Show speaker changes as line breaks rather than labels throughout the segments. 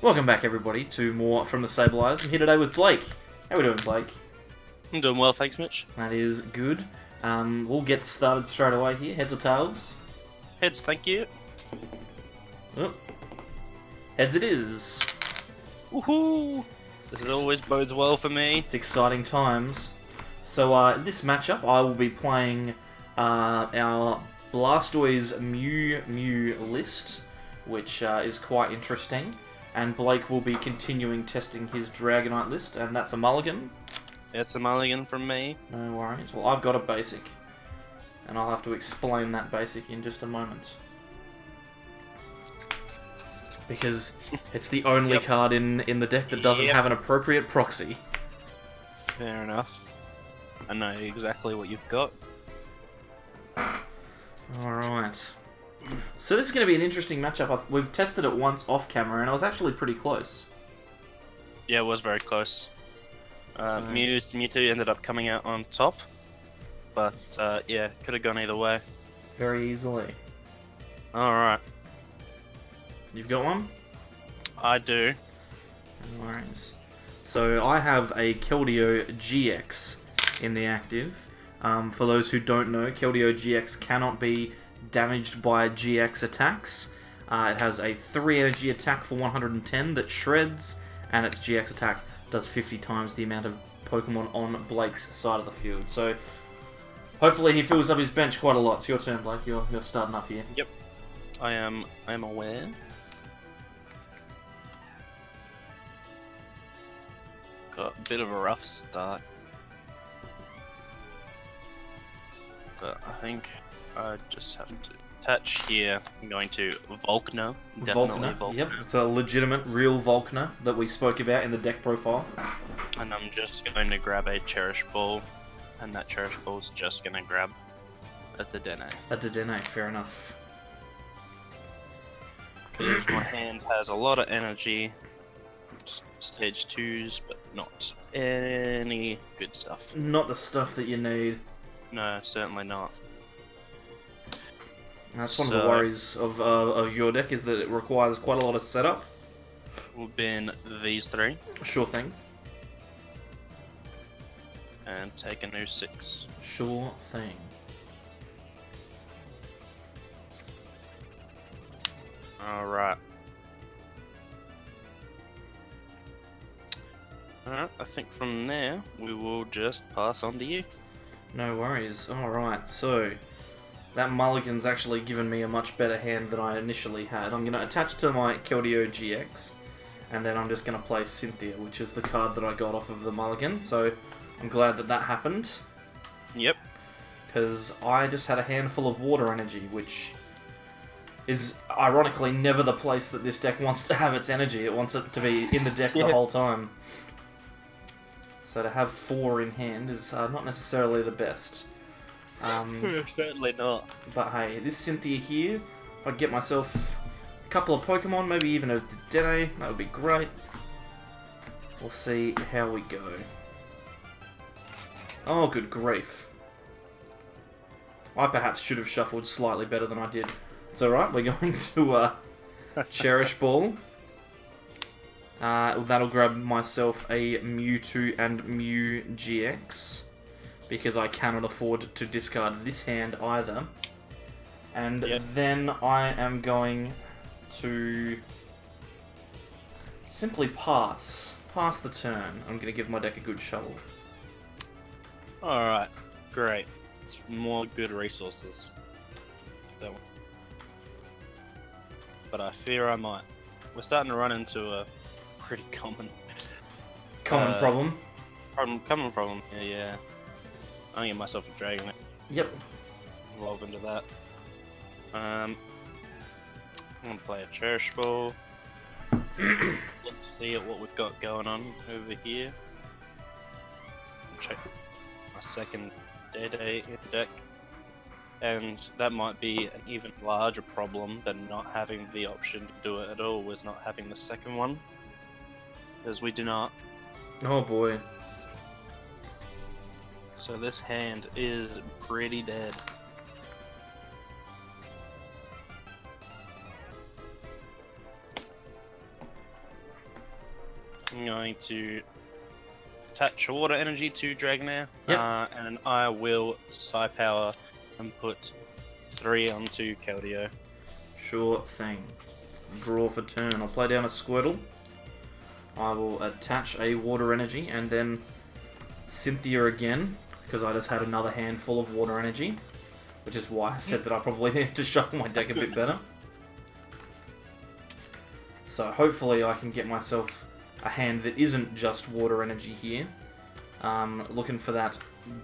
Welcome back, everybody, to more from the Stabilized. I'm here today with Blake. How we doing, Blake?
I'm doing well, thanks, Mitch.
That is good. We'll get started straight away here. Heads or tails?
Heads, thank you.
Oh. Heads it is.
Woohoo! This always bodes well for me.
It's exciting times. So, this matchup, I will be playing our Blastoise Mew list, which is quite interesting. And Blake will be continuing testing his Dragonite list, and that's a mulligan.
It's a mulligan from me.
No worries. Well, I've got a basic, and I'll have to explain that basic in just a moment. Because it's the only card in the deck that doesn't have an appropriate proxy.
Fair enough. I know exactly what you've got.
Alright. So this is going to be an interesting matchup. We've tested it once off camera, and I was actually pretty close.
Yeah, it was very close. Mewtwo ended up coming out on top. But, yeah, could have gone either way.
Very easily.
Alright.
You've got one?
I do.
No worries. So I have a Keldeo GX in the active. For those who don't know, Keldeo GX cannot be damaged by GX attacks. It has a 3 energy attack for 110 that shreds, and its GX attack does 50 times the amount of Pokemon on Blake's side of the field. So hopefully he fills up his bench quite a lot. It's your turn, Blake. You're starting up here.
Yep. I am aware. Got a bit of a rough start. But I think I just have to attach here. I'm going to Volkner. Definitely Volkner.
Yep, it's a legitimate, real Volkner that we spoke about in the deck profile.
And I'm just going to grab a Cherish Ball. And that Cherish Ball's just going to grab a Dedenne.
A Dedenne, fair enough.
Because my hand has a lot of energy. Stage 2s, but not any good stuff.
Not the stuff that you need.
No, certainly not.
That's one of the worries of your deck, is that it requires quite a lot of setup.
Will bin these 3.
Sure thing.
And take a new 6.
Sure thing.
Alright. Alright, I think from there, we will just pass on to you.
No worries. Alright, so that mulligan's actually given me a much better hand than I initially had. I'm going to attach to my Keldeo GX, and then I'm just going to play Cynthia, which is the card that I got off of the mulligan, so I'm glad that that happened.
Yep.
Because I just had a handful of water energy, which is ironically never the place that this deck wants to have its energy. It wants it to be in the deck the whole time. So to have 4 in hand is not necessarily the best.
Certainly not.
But hey, this Cynthia here, if I get myself a couple of Pokemon, maybe even a Dedenne, that would be great. We'll see how we go. Oh, good grief. I perhaps should have shuffled slightly better than I did. It's alright, we're going to Cherish Ball. That'll grab myself a Mewtwo and Mew GX, because I cannot afford to discard this hand either. And then I am going to simply pass the turn. I'm going to give my deck a good shuffle.
Alright, great. It's more good resources. But I fear I might. We're starting to run into a pretty common
problem.
Common problem. Yeah. I'm gonna get myself a Dragonite.
Yep.
Evolve into that. I'm gonna play a Cherish Ball. Let's see at what we've got going on over here. Check my second Day deck. And that might be an even larger problem than not having the option to do it at all, was not having the second one. Because we do not.
Oh boy.
So this hand is pretty dead. I'm going to attach water energy to Dragonair,
Yep.
and I will Psi Power and put 3 onto Keldeo.
Sure thing. Draw for turn. I'll play down a Squirtle. I will attach a Water Energy, and then Cynthia again, because I just had another handful of Water Energy, which is why I said that I probably need to shuffle my deck a bit better. So hopefully I can get myself a hand that isn't just Water Energy here. Looking for that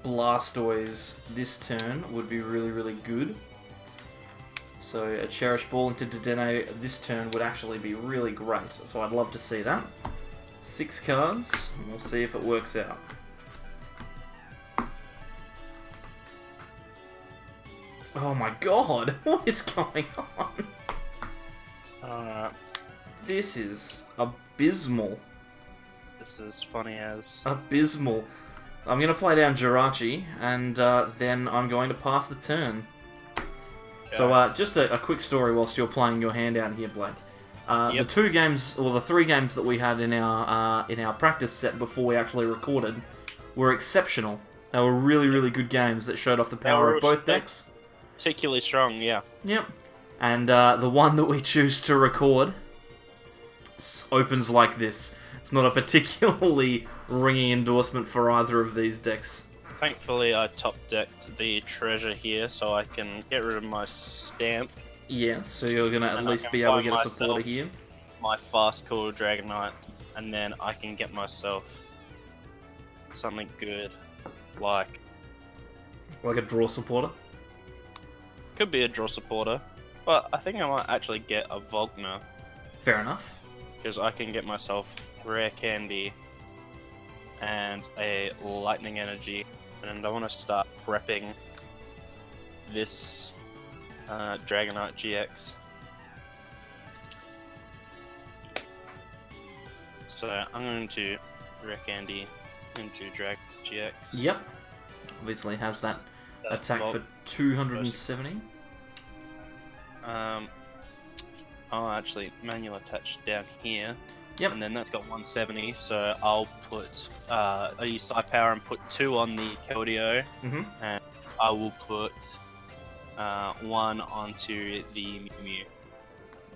Blastoise this turn would be really, really good. So a Cherish Ball into Dedenne this turn would actually be really great. So I'd love to see that. 6 cards, and we'll see if it works out. Oh my god, what is going on?
Alright.
This is abysmal.
This is funny as...
Abysmal. I'm going to play down Jirachi, and then I'm going to pass the turn.
Yeah.
So just a quick story whilst you're playing your hand out here, Blake.
Yep.
The 2 games, or the 3 games that we had in our practice set before we actually recorded, were exceptional. They were really, really good games that showed off the power of both decks.
Particularly strong, yeah.
Yep. And the one that we choose to record opens like this. It's not a particularly ringing endorsement for either of these decks.
Thankfully, I top-decked the treasure here, so I can get rid of my stamp.
Yeah, so you're going to at least be able to get a supporter here.
My fast call Dragonite, and then I can get myself something good, like
a draw supporter?
could be a draw supporter, but I think I might actually get a Volkner,
Fair enough.
because I can get myself Rare Candy and a Lightning Energy, and I want to start prepping this Dragonite GX. So I'm going to Rare Candy into Drag GX.
Yep. Obviously has that attack
Vol-
for 270.
I'll actually manual attach down here.
Yep.
And then that's got 170, so I'll put I use Psi Power and put 2 on the Keldeo,
Mm-hmm.
and I will put 1 onto the Mew Mew.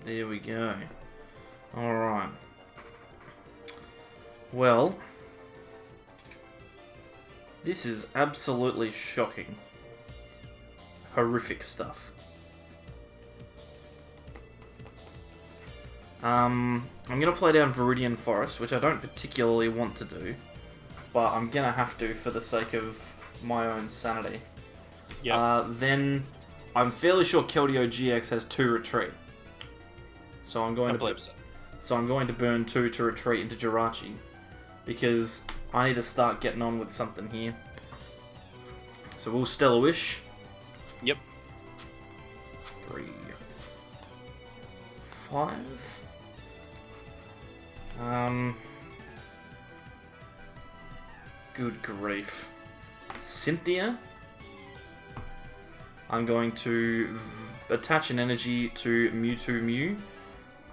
There we go. Alright. Well, this is absolutely shocking. Horrific stuff. I'm going to play down Viridian Forest, which I don't particularly want to do, but I'm going to have to for the sake of my own sanity.
Yeah.
Then I'm fairly sure Keldeo GX has 2 retreat. So I'm going to burn 2 to retreat into Jirachi, because I need to start getting on with something here. So we'll Stellar Wish.
Yep.
3, 5. Good grief. Cynthia. I'm going to attach an energy to Mewtwo Mew,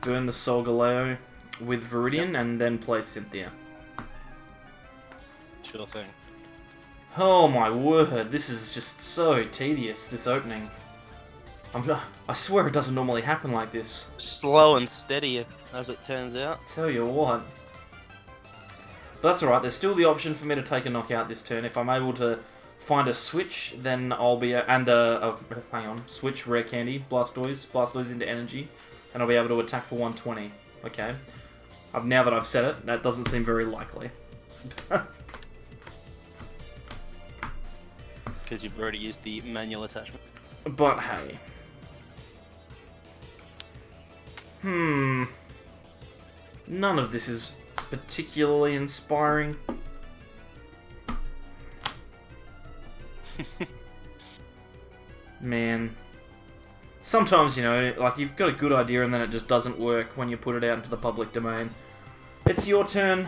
burn the Solgaleo with Viridian, and then play Cynthia.
Sure thing.
Oh my word, this is just so tedious, this opening. I swear it doesn't normally happen like this.
Slow and steady, as it turns out.
Tell you what. But that's alright, there's still the option for me to take a knockout this turn. If I'm able to find a switch, then I'll be... hang on. Switch, Rare Candy, Blastoise into Energy, and I'll be able to attack for 120. Okay. Now that I've said it, that doesn't seem very likely.
Because you've already used the manual attachment.
But hey. None of this is particularly inspiring. Man. Sometimes, you know, like you've got a good idea and then it just doesn't work when you put it out into the public domain. It's your turn,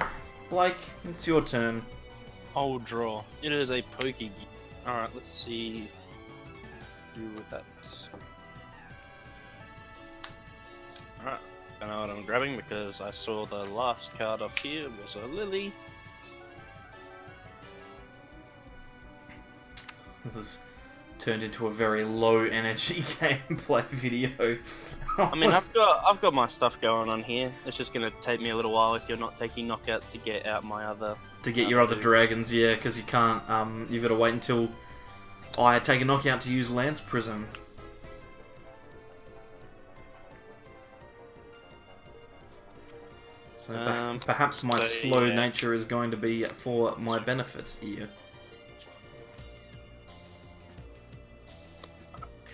Blake. It's your turn.
I'll draw. It is a Poke. Alright, let's see. Do with that. Alright. I know what I'm grabbing because I saw the last card off here was a Lily.
This turned into a very low energy gameplay video.
I mean, I've got my stuff going on here. It's just gonna take me a little while if you're not taking knockouts to get out my other.
To get your other dragons, yeah, because you can't. You've got to wait until I take a knockout to use Lance Prism. So perhaps my slow nature is going to be for my benefit here.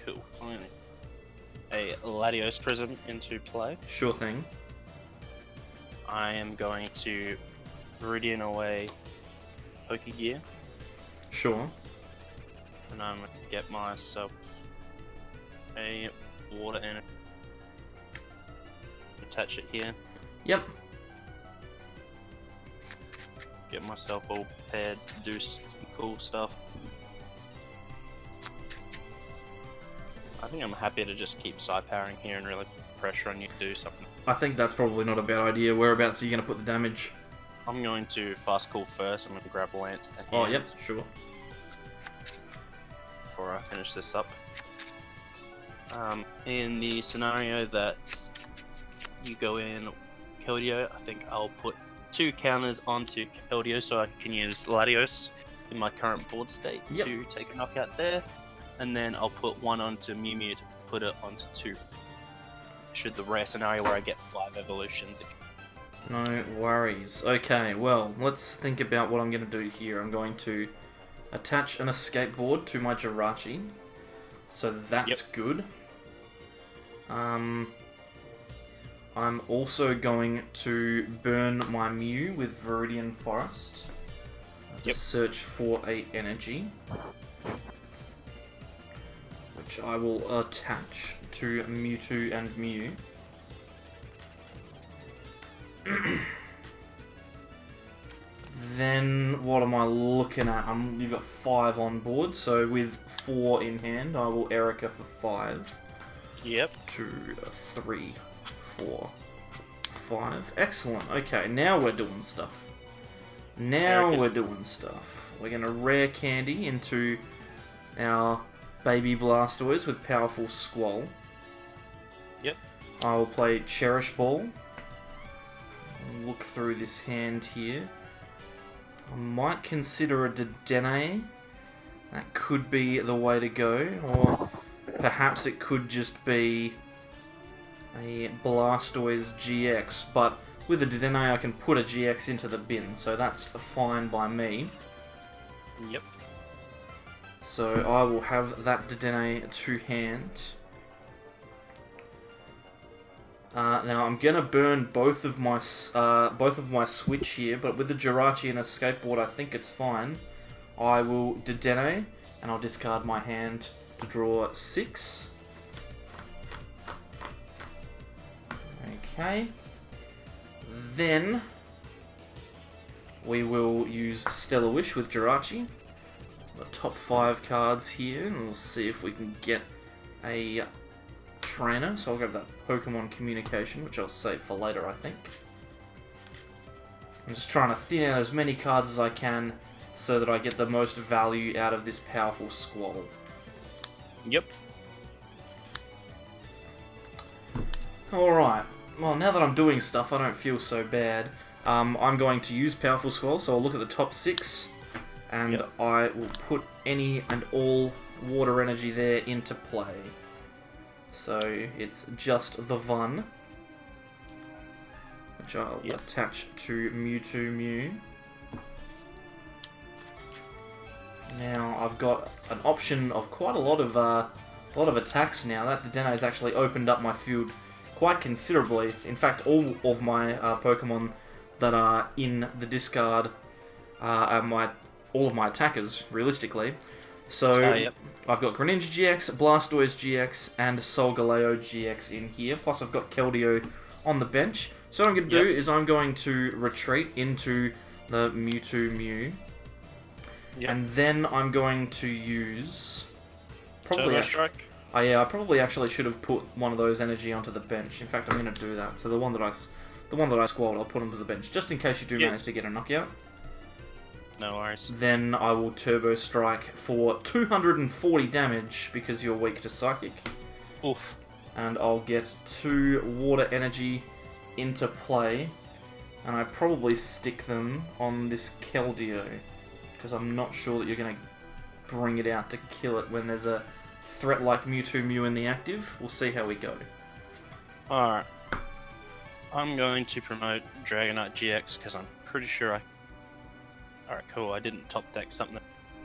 Cool. A Latios Prism into play.
Sure thing.
I am going to Viridian away Pokegear.
Sure.
And I'm going to get myself a water energy. Attach it here.
Yep.
Get myself all prepared to do some cool stuff. I think I'm happy to just keep side powering here and really put pressure on you to do something.
I think that's probably not a bad idea. Whereabouts are you going to put the damage?
I'm going to fast call first. I'm going to grab Lance to hand.
Oh, yep, sure.
Before I finish this up. In the scenario that you go in Keldeo, I think I'll put 2 counters onto Keldeo so I can use Latios in my current board state to take a knockout there. And then I'll put 1 onto Mew Mew to put it onto 2. Should the rare scenario where I get 5 evolutions.
No worries. Okay, well, let's think about what I'm going to do here. I'm going to attach an escape board to my Jirachi. So that's good. I'm also going to burn my Mew with Viridian Forest. To search for a energy. Which I will attach to Mewtwo and Mew. Then, what am I looking at? You've got 5 on board, so with 4 in hand, I will Erica for 5.
Yep.
2, 3, 4, 5. Excellent. Okay, now we're doing stuff. We're going to rare candy into our baby Blastoise with powerful Squall.
Yep.
I will play Cherish Ball. Look through this hand here. I might consider a Dedenne. That could be the way to go. Or perhaps it could just be a Blastoise GX. But with a Dedenne I can put a GX into the bin. So that's fine by me.
Yep.
So I will have that Dedenne to hand. Now I'm gonna burn both of my switch here, but with the Jirachi and a skateboard, I think it's fine. I will Dedenne, and I'll discard my hand to draw 6. Okay. Then we will use Stellar Wish with Jirachi. The top 5 cards here, and we'll see if we can get a trainer. So I'll grab that Pokemon Communication, which I'll save for later, I think. I'm just trying to thin out as many cards as I can so that I get the most value out of this powerful Squall.
Yep.
Alright, well now that I'm doing stuff, I don't feel so bad. I'm going to use powerful Squall, so I'll look at the top 6. And I will put any and all water energy there into play. So it's just the one, which I'll attach to Mewtwo Mew. Now I've got an option of quite a lot of attacks now. That Dedenne has actually opened up my field quite considerably. In fact, all of my Pokemon that are in the discard are all of my attackers, realistically. So I've got Greninja GX, Blastoise GX, and Solgaleo GX in here. Plus I've got Keldeo on the bench. So what I'm going to do is I'm going to retreat into the Mewtwo Mew. And then I'm going to use...
Turbo Strike?
Oh yeah, I probably actually should have put one of those energy onto the bench. In fact, I'm going to do that. So the one that I squalled, I'll put onto the bench, just in case you do manage to get a knockout.
No worries.
Then I will Turbo Strike for 240 damage, because you're weak to Psychic.
Oof.
And I'll get 2 Water Energy into play. And I probably stick them on this Keldeo, because I'm not sure that you're going to bring it out to kill it when there's a threat like Mewtwo Mew in the active. We'll see how we go.
Alright. I'm going to promote Dragonite GX because I'm pretty sure I... Alright, cool. I didn't top deck something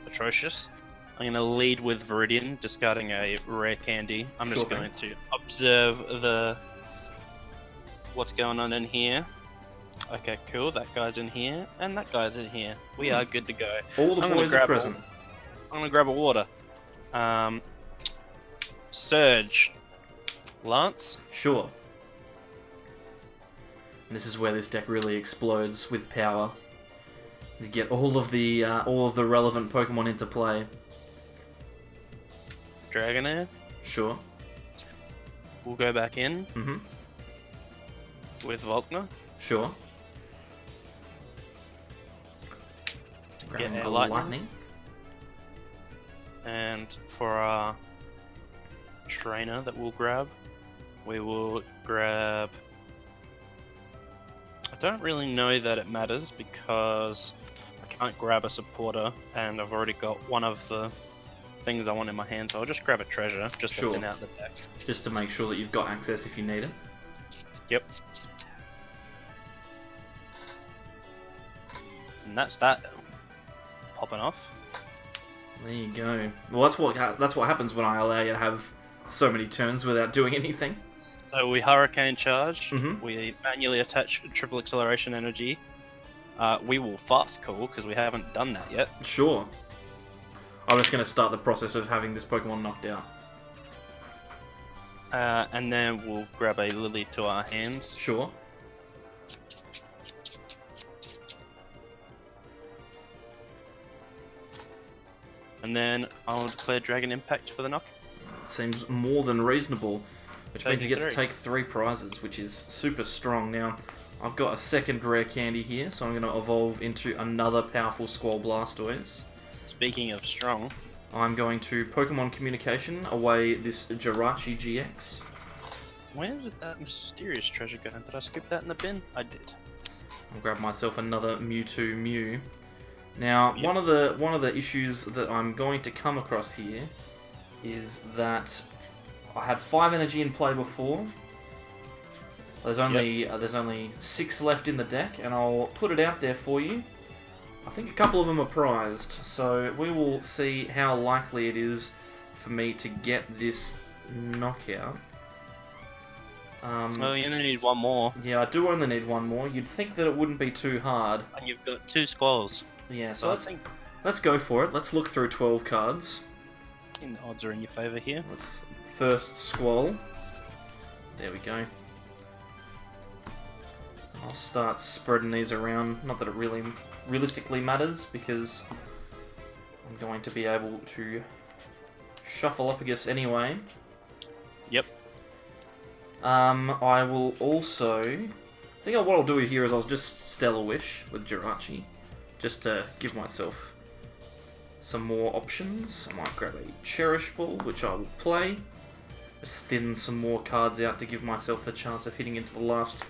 atrocious. I'm going to lead with Viridian, discarding a rare candy. I'm just going to observe what's going on in here. Okay, cool. That guy's in here, and that guy's in here. We are good to go.
All the boys are present.
I'm gonna grab a water. Surge. Lance?
Sure. And this is where this deck really explodes with power. You get all of the relevant Pokemon into play.
Dragonair?
Sure.
We'll go back in.
Mm-hmm.
With Volkner?
Sure.
Get our lightning. And for our trainer that we'll grab, we will grab... I don't really know that it matters because I can't grab a supporter and I've already got one of the things I want in my hand, so I'll just grab a treasure just to thin out the deck.
Just to make sure that you've got access if you need it.
Yep. And that's that popping off.
There you go. Well, that's what happens when I allow you to have so many turns without doing anything.
So we Hurricane Charge,
Mm-hmm.
we manually attach Triple Acceleration Energy, we will Fast Call, because we haven't done that yet.
Sure. I'm just going to start the process of having this Pokemon knocked out.
And then we'll grab a Lily to our hands.
Sure.
And then I'll declare Dragon Impact for the knock.
Seems more than reasonable, which means you get to
3.
take 3 prizes, which is super strong. Now, I've got a second rare candy here, so I'm going to evolve into another powerful Squall Blastoise.
Speaking of strong,
I'm going to Pokemon Communication away this Jirachi GX.
where did that mysterious treasure go? Did I skip that in the bin? I did.
I'll grab myself another Mewtwo Mew. Now,
Yep.
one of the issues that I'm going to come across here is that I had 5 energy in play before. There's only 6 left in the deck, and I'll put it out there for you. I think a couple of them are prized, so we will see how likely it is for me to get this knockout.
Well, you only need one more.
Yeah, I do only need one more. You'd think that it wouldn't be too hard.
And you've got 2 squalls.
Yeah,
So I think
let's go for it. Let's look through 12 cards.
the odds are in your favour here.
Let's first Squall. There we go. I'll start spreading these around. Not that it really realistically matters, because I'm going to be able to shuffle up, I guess, anyway.
Yep.
I will also... I think what I'll do here is I'll just Stellar Wish with Jirachi, just to give myself some more options. I might grab a Cherish Ball, which I will play. Just thin some more cards out to give myself the chance of hitting into the last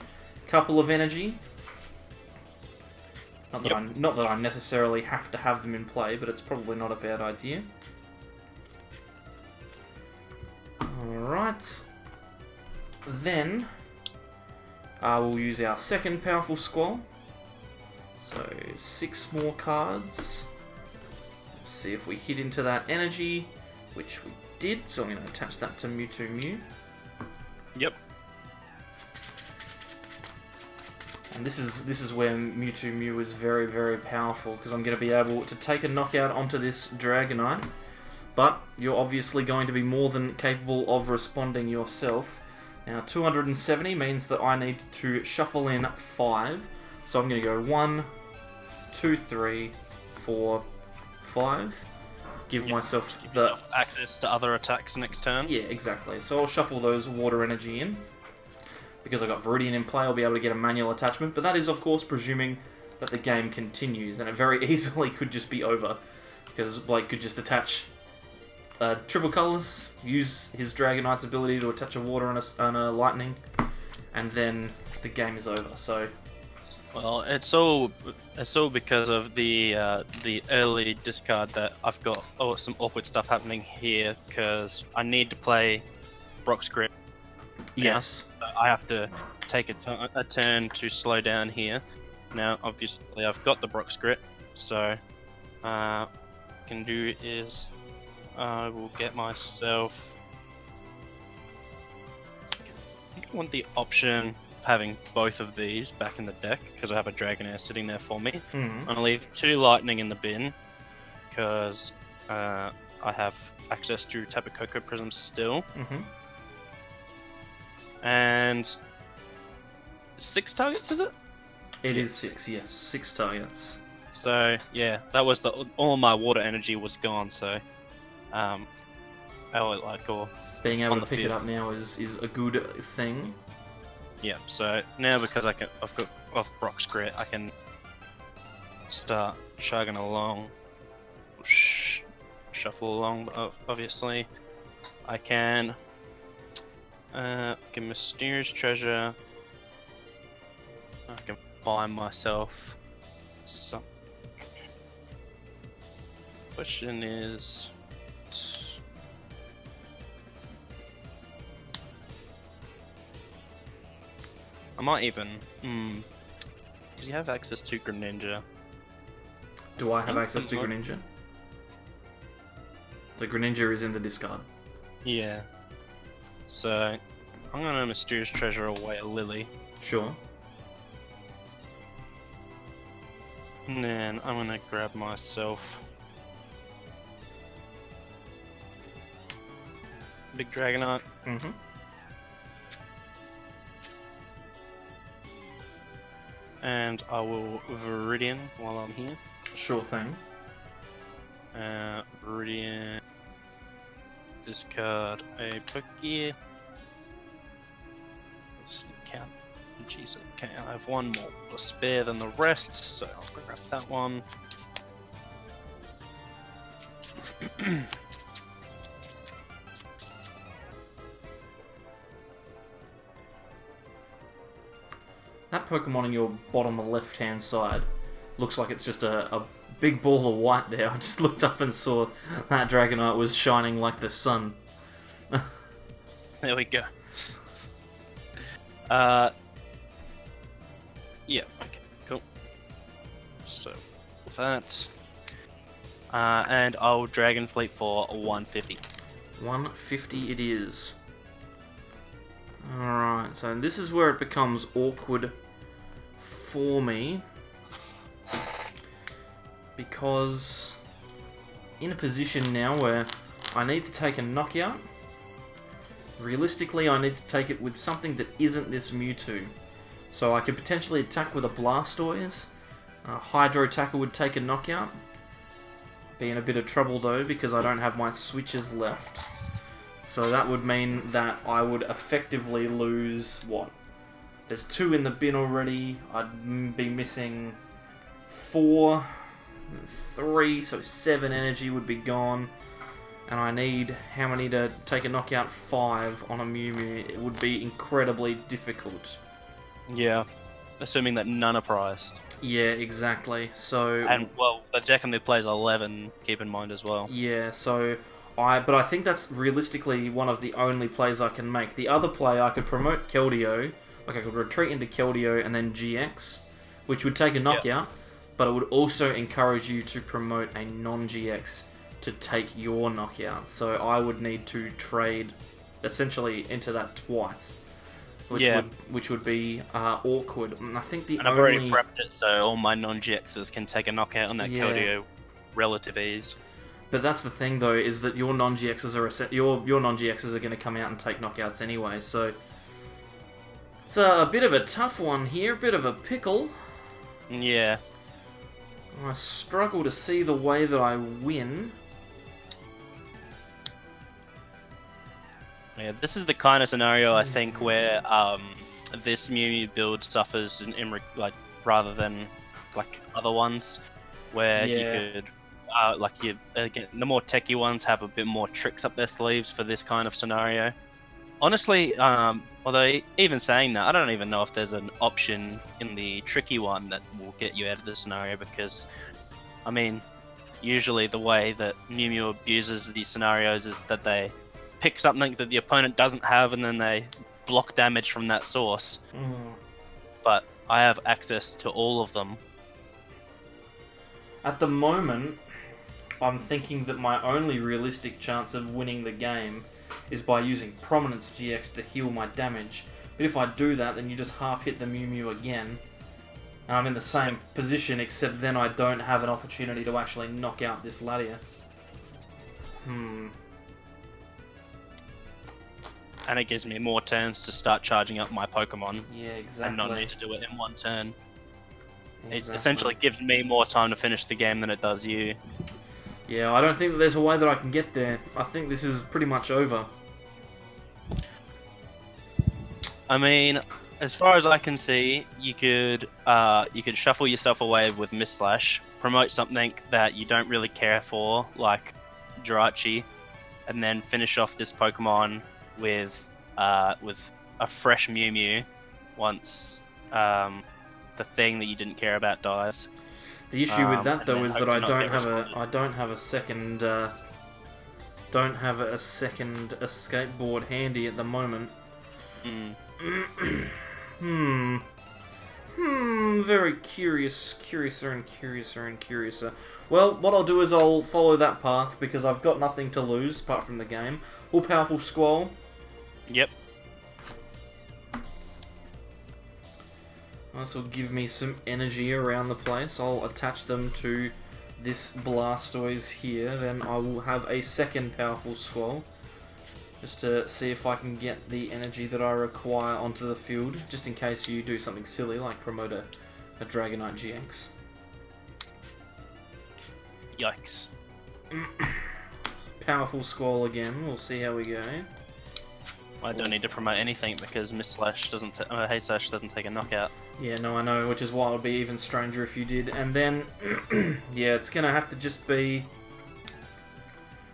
couple of energy. Not that I necessarily have to have them in play, but it's probably not a bad idea. Alright. Then, we'll use our second powerful Squall. So, 6 more cards. Let's see if we hit into that energy, which we did, so I'm going to attach that to Mewtwo Mew.
Yep.
And this is where Mewtwo Mew is very, very powerful, because I'm going to be able to take a knockout onto this Dragonite, but you're obviously going to be more than capable of responding yourself. Now, 270 means that I need to shuffle in 5, so I'm going to go 1, 2, 3, 4, 5. give myself
Give
the...
yourself access to other attacks next turn.
Yeah, exactly. So I'll shuffle those water energy in. Because I've got Viridian in play, I'll be able to get a manual attachment. But that is, of course, presuming that the game continues. And it very easily could just be over. Because Blake could just attach triple colours, use his Dragonite's ability to attach a water and a lightning, and then the game is over. So...
Well, it's all because of the early discard that I've got some awkward stuff happening here because I need to play Brock's Grip.
Yes.
Now, so I have to take a turn to slow down here. Now, obviously, I've got the Brock's Grip, so what I can do is I will get myself. I think I want the option having both of these back in the deck because I have a Dragonair sitting there for me. I'm gonna leave 2 lightning in the bin because I have access to Tapu Koko Prisms still. And 6 targets, is it?
It is 6, yes. 6 targets.
So yeah, that was all my water energy was gone. So
being able to pick it up now is a good thing.
Yeah, so now because I've got Brock's Grit, I can start chugging along, shuffle along. But obviously, I can get Mysterious Treasure. I can buy myself some. Question is. I might even. Does he have access to Greninja?
Do I have access to Greninja? So Greninja is in the discard.
Yeah. So I'm gonna Mysterious Treasure away a Lily.
Sure.
And then I'm gonna grab myself Big Dragonite. And I will Viridian while I'm here.
Sure thing.
Viridian. Discard a Pokegear. Let's count. Jeez, okay, I have one more to spare than the rest, so I'll grab that one.
That Pokemon on your bottom left-hand side looks like it's just a big ball of white there. I just looked up and saw that Dragonite was shining like the sun.
There we go. Yeah, okay, cool. So, that. And I'll Dragon Fleet for 150.
150 it is. Alright, so this is where it becomes awkward for me. Because in a position now where I need to take a knockout. Realistically, I need to take it with something that isn't this Mewtwo. So I could potentially attack with a Blastoise. Hydro Tackle would take a knockout. Be in a bit of trouble though, because I don't have my switches left. So that would mean that I would effectively lose, what? There's 2 in the bin already. I'd be missing 4, 3, so 7 energy would be gone. And I need how many to take a knockout? 5 on a Mew Mew. It would be incredibly difficult.
Yeah, assuming that none are priced.
Yeah, exactly. So
And well, the deck only plays 11. Keep in mind as well.
yeah, so but I think that's realistically one of the only plays I can make. The other play, I could promote Keldeo, like I could retreat into Keldeo and then GX, which would take a knockout, but it would also encourage you to promote a non-GX to take your knockout. So I would need to trade essentially into that twice, which would be awkward. And I think
And I've already prepped it, so all my non-GXs can take a knockout on that Keldeo relative ease.
But that's the thing, though, is that your non-GXs are your non-GXs are going to come out and take knockouts anyway. So it's a bit of a tough one here, a bit of a pickle.
Yeah.
I struggle to see the way that I win.
Yeah, this is the kind of scenario I think where this Mew Mew build suffers like rather than like other ones, where you
Yeah.
could like you again the more techie ones have a bit more tricks up their sleeves for this kind of scenario. Honestly, although even saying that, I don't even know if there's an option in the tricky one that will get you out of this scenario because, I mean, usually the way that Mew Mew abuses these scenarios is that they pick something that the opponent doesn't have and then they block damage from that source. But I have access to all of them.
At the moment, I'm thinking that my only realistic chance of winning the game is by using Prominence GX to heal my damage. But if I do that, then you just half hit the Mew Mew again. And I'm in the same position, except then I don't have an opportunity to actually knock out this Latias.
And it gives me more turns to start charging up my Pokemon.
Yeah, exactly.
And not need to do it in one turn.
Exactly.
It essentially gives me more time to finish the game than it does you.
Yeah, I don't think that there's a way that I can get there. I think this is pretty much over.
I mean, as far as I can see, you could shuffle yourself away with Miss Slash, promote something that you don't really care for, like Jirachi, and then finish off this Pokemon with a fresh Mew Mew once the thing that you didn't care about dies.
The issue with that though is that I don't have a second escape board handy at the moment. Very curiouser and curiouser. Well, what I'll do is I'll follow that path because I've got nothing to lose apart from the game. All powerful Squall.
Yep.
This will give me some energy around the place. I'll attach them to this Blastoise here. Then I will have a second powerful Squall. Just to see if I can get the energy that I require onto the field. Just in case you do something silly like promote a Dragonite GX.
Yikes.
Powerful Squall again. We'll see how we go.
I don't need to promote anything because Miss Slash doesn't. Hey Slash doesn't take a knockout.
Yeah, no, I know, which is why it would be even stranger if you did. And then, yeah, it's gonna have to just be.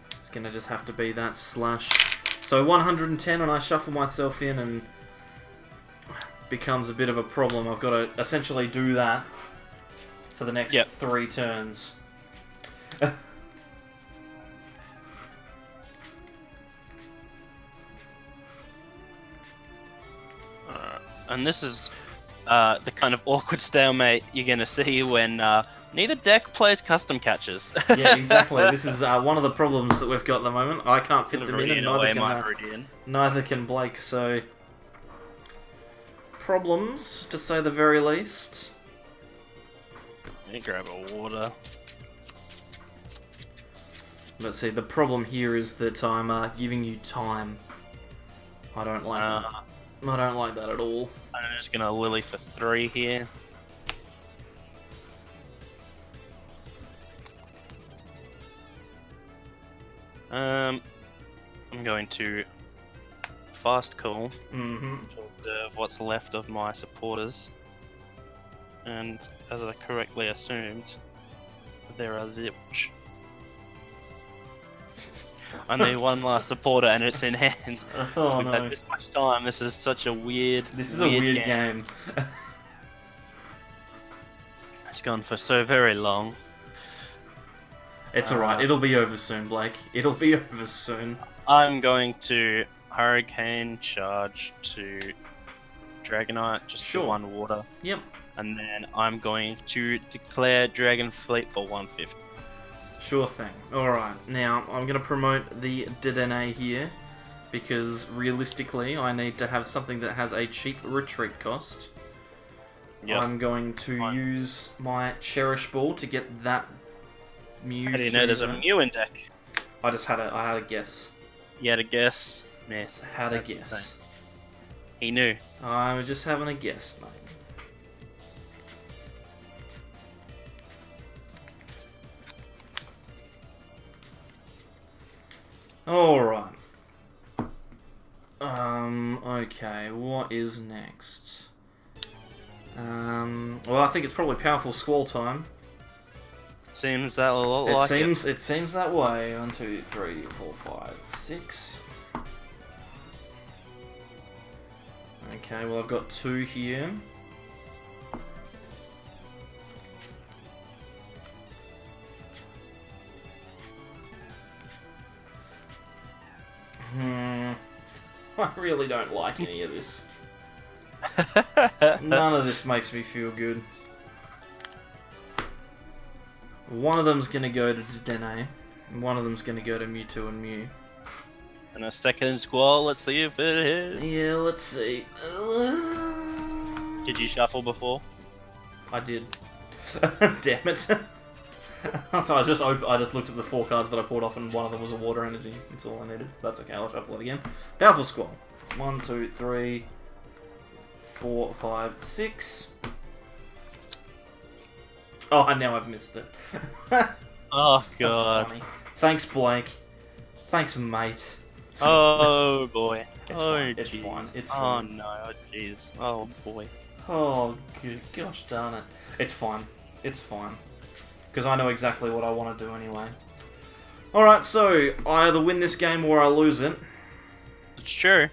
It's gonna just have to be that Slash. So 110, and I shuffle myself in, and becomes a bit of a problem. I've got to essentially do that for the next 3 turns.
And this is the kind of awkward stalemate you're going to see when neither deck plays custom catches.
Yeah, exactly. This is one of the problems that we've got at the moment. I can't fit them in, and neither can Blake, so... Problems, to say the very least.
Let me grab a water.
But see, the problem here is that I'm giving you time. I don't like that. I don't like that at all.
I'm just gonna Lily for 3 here. I'm going to fast call to observe what's left of my supporters. And as I correctly assumed, there are zilch. Only one last supporter and it's in hand.
Oh,
We've
no.
had this much time. This is such a weird.
This is a weird game.
It's gone for so very long.
It's alright. It'll be over soon, Blake. It'll be over soon.
I'm going to Hurricane Charge to Dragonite, just for 1 water.
Yep.
And then I'm going to declare Dragon Fleet for 150.
Sure thing. Alright, now I'm going to promote the Dedenne here, because realistically I need to have something that has a cheap retreat cost. Yep. I'm going to use my Cherish Ball to get that Mewtwo.
How do you know there's a Mew in deck?
I had a guess.
You had a guess?
Yes, had a guess.
Insane. He knew.
I was just having a guess, mate. Alright. Okay, what is next? Well, I think it's probably Powerful Squall time.
Seems that a lot like it.
It seems that way. 1, 2, 3, 4, 5, 6. Okay, well I've got 2 here. I really don't like any of this. None of this makes me feel good. One of them's gonna go to Dedenne, and one of them's gonna go to Mewtwo and Mew.
And a second squall, let's see if it hits.
Yeah, let's see.
Did you shuffle before?
I did. Damn it. So I just looked at the 4 cards that I pulled off, and one of them was a water energy. That's all I needed. That's okay, I'll shuffle it again. Powerful Squall. 1, 2, 3, 4, 5, 6. Oh, and now I've missed it.
Oh god.
Funny. Thanks, Blake. Thanks, mate.
Oh boy.
It's
Oh
fine. It's
jeez.
fine. It's
Oh
fine.
no. Oh jeez. Oh boy.
Oh, good. Gosh darn it. It's fine. It's fine. Because I know exactly what I want to do anyway. Alright, so I either win this game or I lose it.
It's true.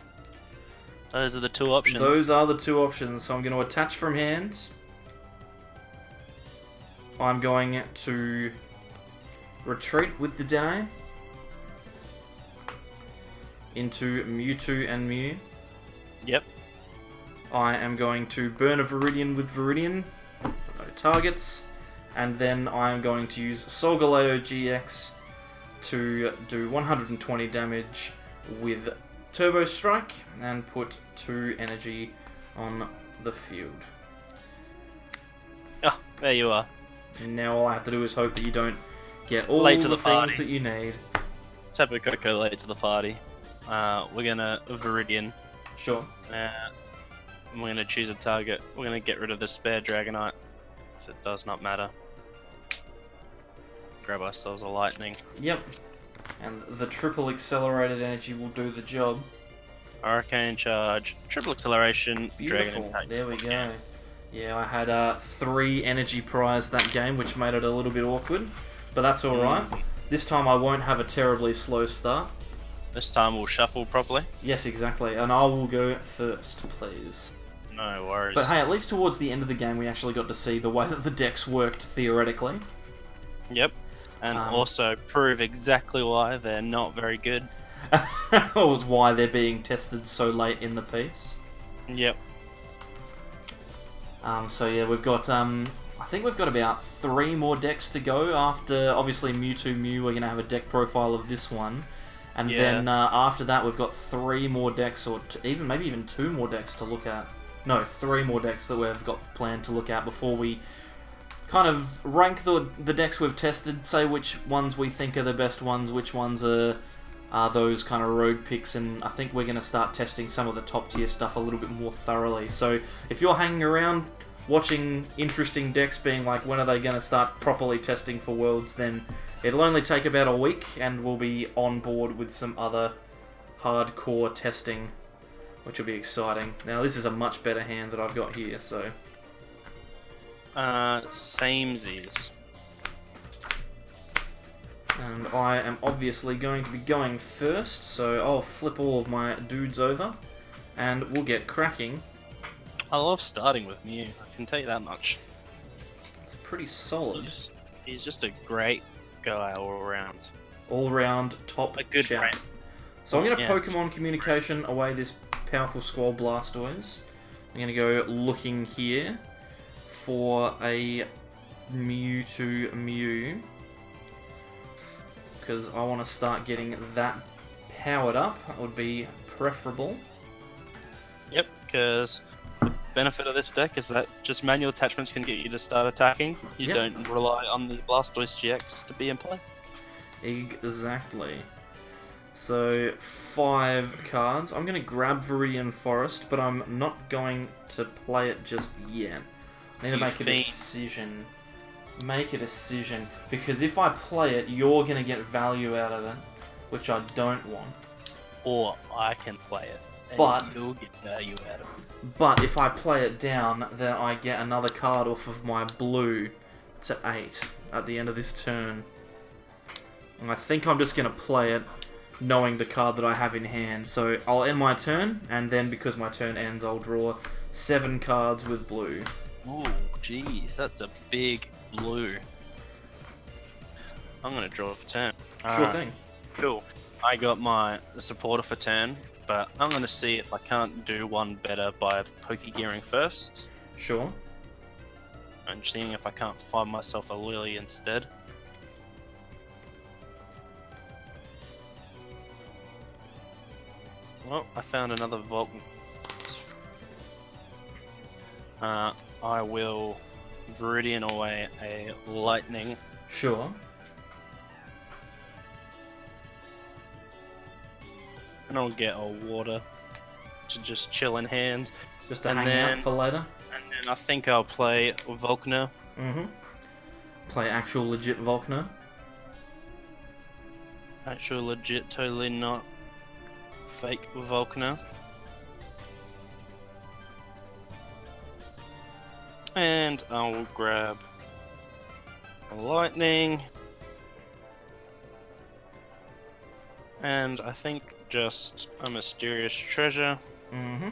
Those are the 2 options.
Those are the 2 options. So I'm going to attach from hand. I'm going to retreat with the Dedenne into Mewtwo and Mew.
Yep.
I am going to burn a Viridian with Viridian, no targets, and then I am going to use Solgaleo GX to do 120 damage with Turbo Strike and put 2 energy on the field.
Oh, there you are.
And now all I have to do is hope that you don't get all
Late to
the
the
things
party.
that you need.
Tapu Koko late to the party. We're gonna Viridian.
Sure.
We're gonna choose a target. We're gonna get rid of the spare Dragonite, so it does not matter. Grab ourselves a lightning.
Yep. And the triple accelerated energy will do the job.
Arcane charge, triple acceleration, Dragon
Beautiful.
Impact.
There we go. Yeah, I had 3 energy prize that game, which made it a little bit awkward, but that's alright. This time I won't have a terribly slow start.
This time we'll shuffle properly.
Yes, exactly, and I will go first, please.
No worries.
But hey, at least towards the end of the game we actually got to see the way that the decks worked, theoretically.
Yep. And also prove exactly why they're not very good.
Or why they're being tested so late in the piece.
Yep.
So yeah, we've got, I think we've got about 3 more decks to go after, obviously, Mewtwo Mew. We're going to have a deck profile of this one. And then after that, we've got 3 more decks, or maybe even 2 more decks to look at. No, 3 more decks that we've got planned to look at before we kind of rank the decks we've tested, say which ones we think are the best ones, which ones are those kind of rogue picks, and I think we're going to start testing some of the top tier stuff a little bit more thoroughly. So if you're hanging around watching interesting decks being like, when are they going to start properly testing for Worlds, then it'll only take about a week and we'll be on board with some other hardcore testing, which will be exciting. Now this is a much better hand that I've got here, so...
Samesies.
And I am obviously going to be going first, so I'll flip all of my dudes over, and we'll get cracking.
I love starting with Mew, I can tell you that much.
It's pretty solid.
He's just a great guy all around.
All round top
A good
chap.
friend.
So I'm going to
Yeah.
Pokemon Communication away this Powerful Squall Blastoise. I'm going to go looking here for a Mewtwo Mew, because I want to start getting that powered up. That would be preferable.
Yep, because the benefit of this deck is that just manual attachments can get you to start attacking. You
Yep.
don't rely on the Blastoise GX to be in play.
Exactly. So 5 cards. I'm going to grab Viridian Forest, but I'm not going to play it just yet. I need to make a decision. Make a decision, because if I play it, you're going to get value out of it, which I don't want.
Or I can play it.
But
you'll get value out of it.
But if I play it down, then I get another card off of my blue to 8 at the end of this turn. And I think I'm just going to play it knowing the card that I have in hand. So I'll end my turn, and then because my turn ends, I'll draw 7 cards with blue.
Ooh, jeez, that's a big blue. I'm going to draw for turn.
Sure thing.
Cool. I got my supporter for turn, but I'm going to see if I can't do one better by Pokegearing first.
Sure.
And seeing if I can't find myself a Lily instead. Well, I found another Vulcan. I will Viridian away a Lightning.
Sure.
And I'll get a Water to just chill in hand.
Just to hang out for later.
And then I think I'll play Volkner.
Mm-hmm. Play actual legit Volkner.
Actual legit, totally not fake Volkner. And I will grab a Lightning. And I think just a Mysterious Treasure.
Mm-hmm.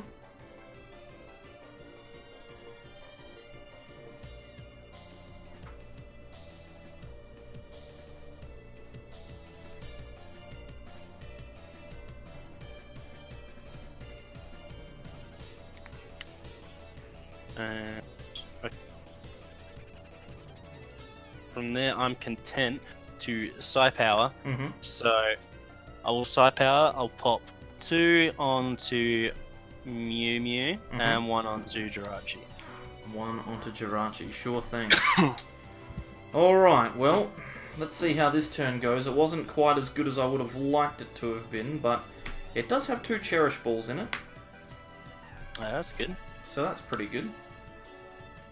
And from there, I'm content to Psi Power.
Mm-hmm.
So I will Psi Power. I'll pop 2 onto Mew Mew and 1 onto Jirachi.
1 onto Jirachi. Sure thing. Alright, well, let's see how this turn goes. It wasn't quite as good as I would have liked it to have been, but it does have 2 Cherish Balls in it.
That's good.
So that's pretty good.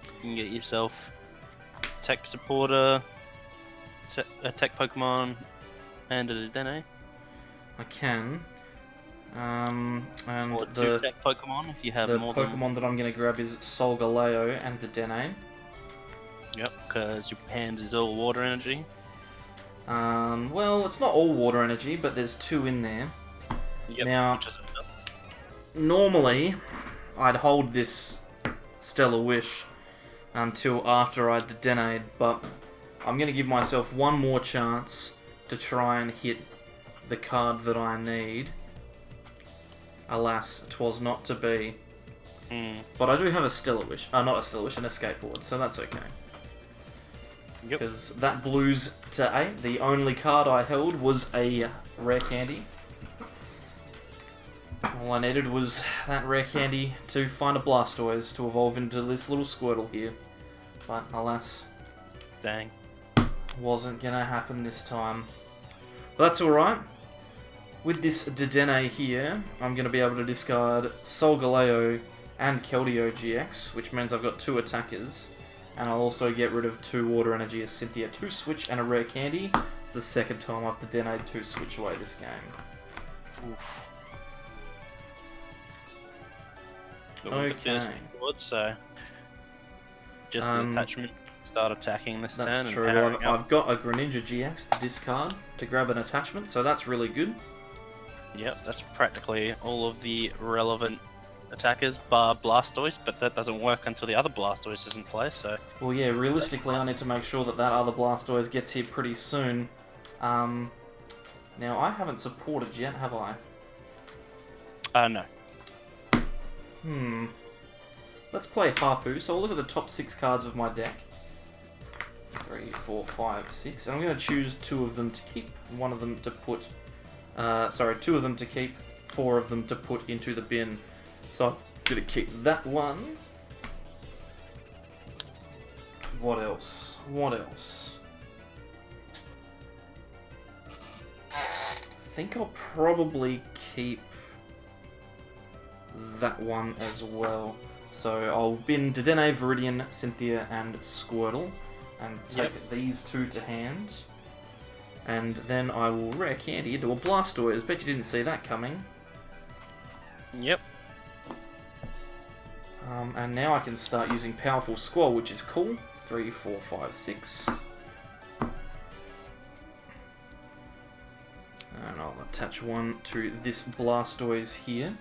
You can get yourself Tech Supporter, a Tech Pokemon, and a Dene.
I can. And
Or 2
the
Tech Pokemon if you have more
Pokemon that I'm going to grab is Solgaleo and Dedenne.
Yep, because your hand is all water energy.
Well, it's not all water energy, but there's 2 in there.
Yep,
now,
which is enough.
Normally, I'd hold this Stellar Wish until after I Dedenne, but I'm going to give myself one more chance to try and hit the card that I need. Alas, 'twas not to be. But I do have a Stellar Wish. Not a Stellar Wish, an Escape Board, so that's okay.
Yep.
Because that blues to 8. The only card I held was a Rare Candy. All I needed was that Rare Candy to find a Blastoise to evolve into this little Squirtle here. But alas,
Dang.
wasn't gonna happen this time. But that's alright. With this Dedenne here, I'm gonna be able to discard Solgaleo and Keldeo GX, which means I've got 2 attackers. And I'll also get rid of 2 Water Energy as Cynthia 2 switch and a Rare Candy. It's the second time I've Dedenne 2 switch away this game.
Oof.
Okay.
Board, so just the attachment. Start attacking this turn.
That's
and
true.
powering up.
I've got a Greninja GX to discard to grab an attachment, so that's really good.
Yep, that's practically all of the relevant attackers, bar Blastoise, but that doesn't work until the other Blastoise is in play, so...
Well, yeah, realistically, I need to make sure that that other Blastoise gets here pretty soon. Now, I haven't supported yet, have I?
No.
Let's play Hapu. So I'll look at the top 6 cards of my deck. 3, 4, 5, 6. And I'm going to choose 2 of them to keep, 1 of them to put... 2 of them to keep, 4 of them to put into the bin. So I'm going to keep that one. What else? What else? I think I'll probably keep that one as well. So I'll bin Dedenne, Viridian, Cynthia, and Squirtle, and take these 2 to hand. And then I will Rare Candy into a Blastoise. Bet you didn't see that coming.
Yep.
And now I can start using Powerful Squall, which is cool. 3, 4, 5, 6. And I'll attach one to this Blastoise here.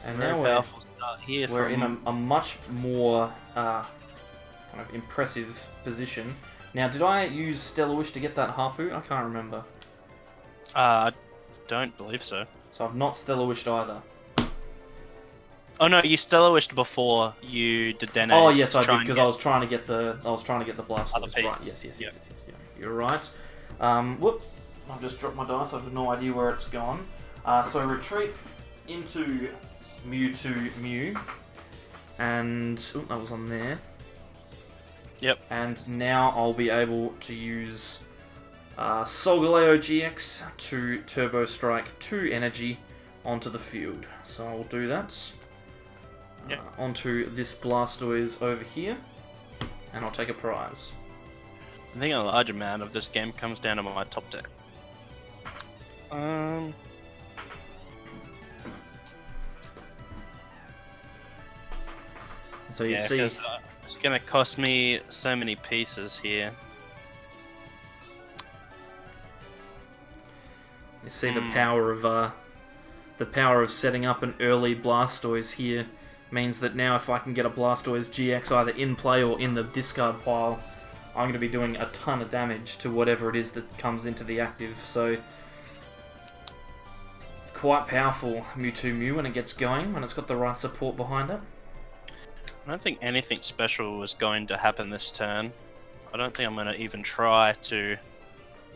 And
Very
now
powerful start here
we're
from...
in a much more kind of impressive position. Now, did I use Stellar Wish to get that Hafu? I can't remember.
I don't believe so.
So I've not Stellar Wished either.
Oh no, you Stellar Wished before you did Dene.
Oh yes, I did, because I was trying to get the Blastoise.
Other
Right?
pieces.
Yes. Yeah, you're right. Whoop! I've just dropped my dice. I've no idea where it's gone. So retreat into Mewtwo Mew, and that was on there.
Yep.
And now I'll be able to use Solgaleo GX to Turbo Strike 2 energy onto the field. So I'll do that.
Yep.
Onto this Blastoise over here, and I'll take a prize.
I think a large amount of this game comes down to my top deck.
So you see,
it's gonna cost me so many pieces here.
you see the power of setting up an early Blastoise here means that now if I can get a Blastoise GX either in play or in the discard pile, I'm going to be doing a ton of damage to whatever it is that comes into the active. So it's quite powerful, Mewtwo Mew, when it gets going, when it's got the right support behind it.
I don't think anything special was going to happen this turn. I don't think I'm going to even try to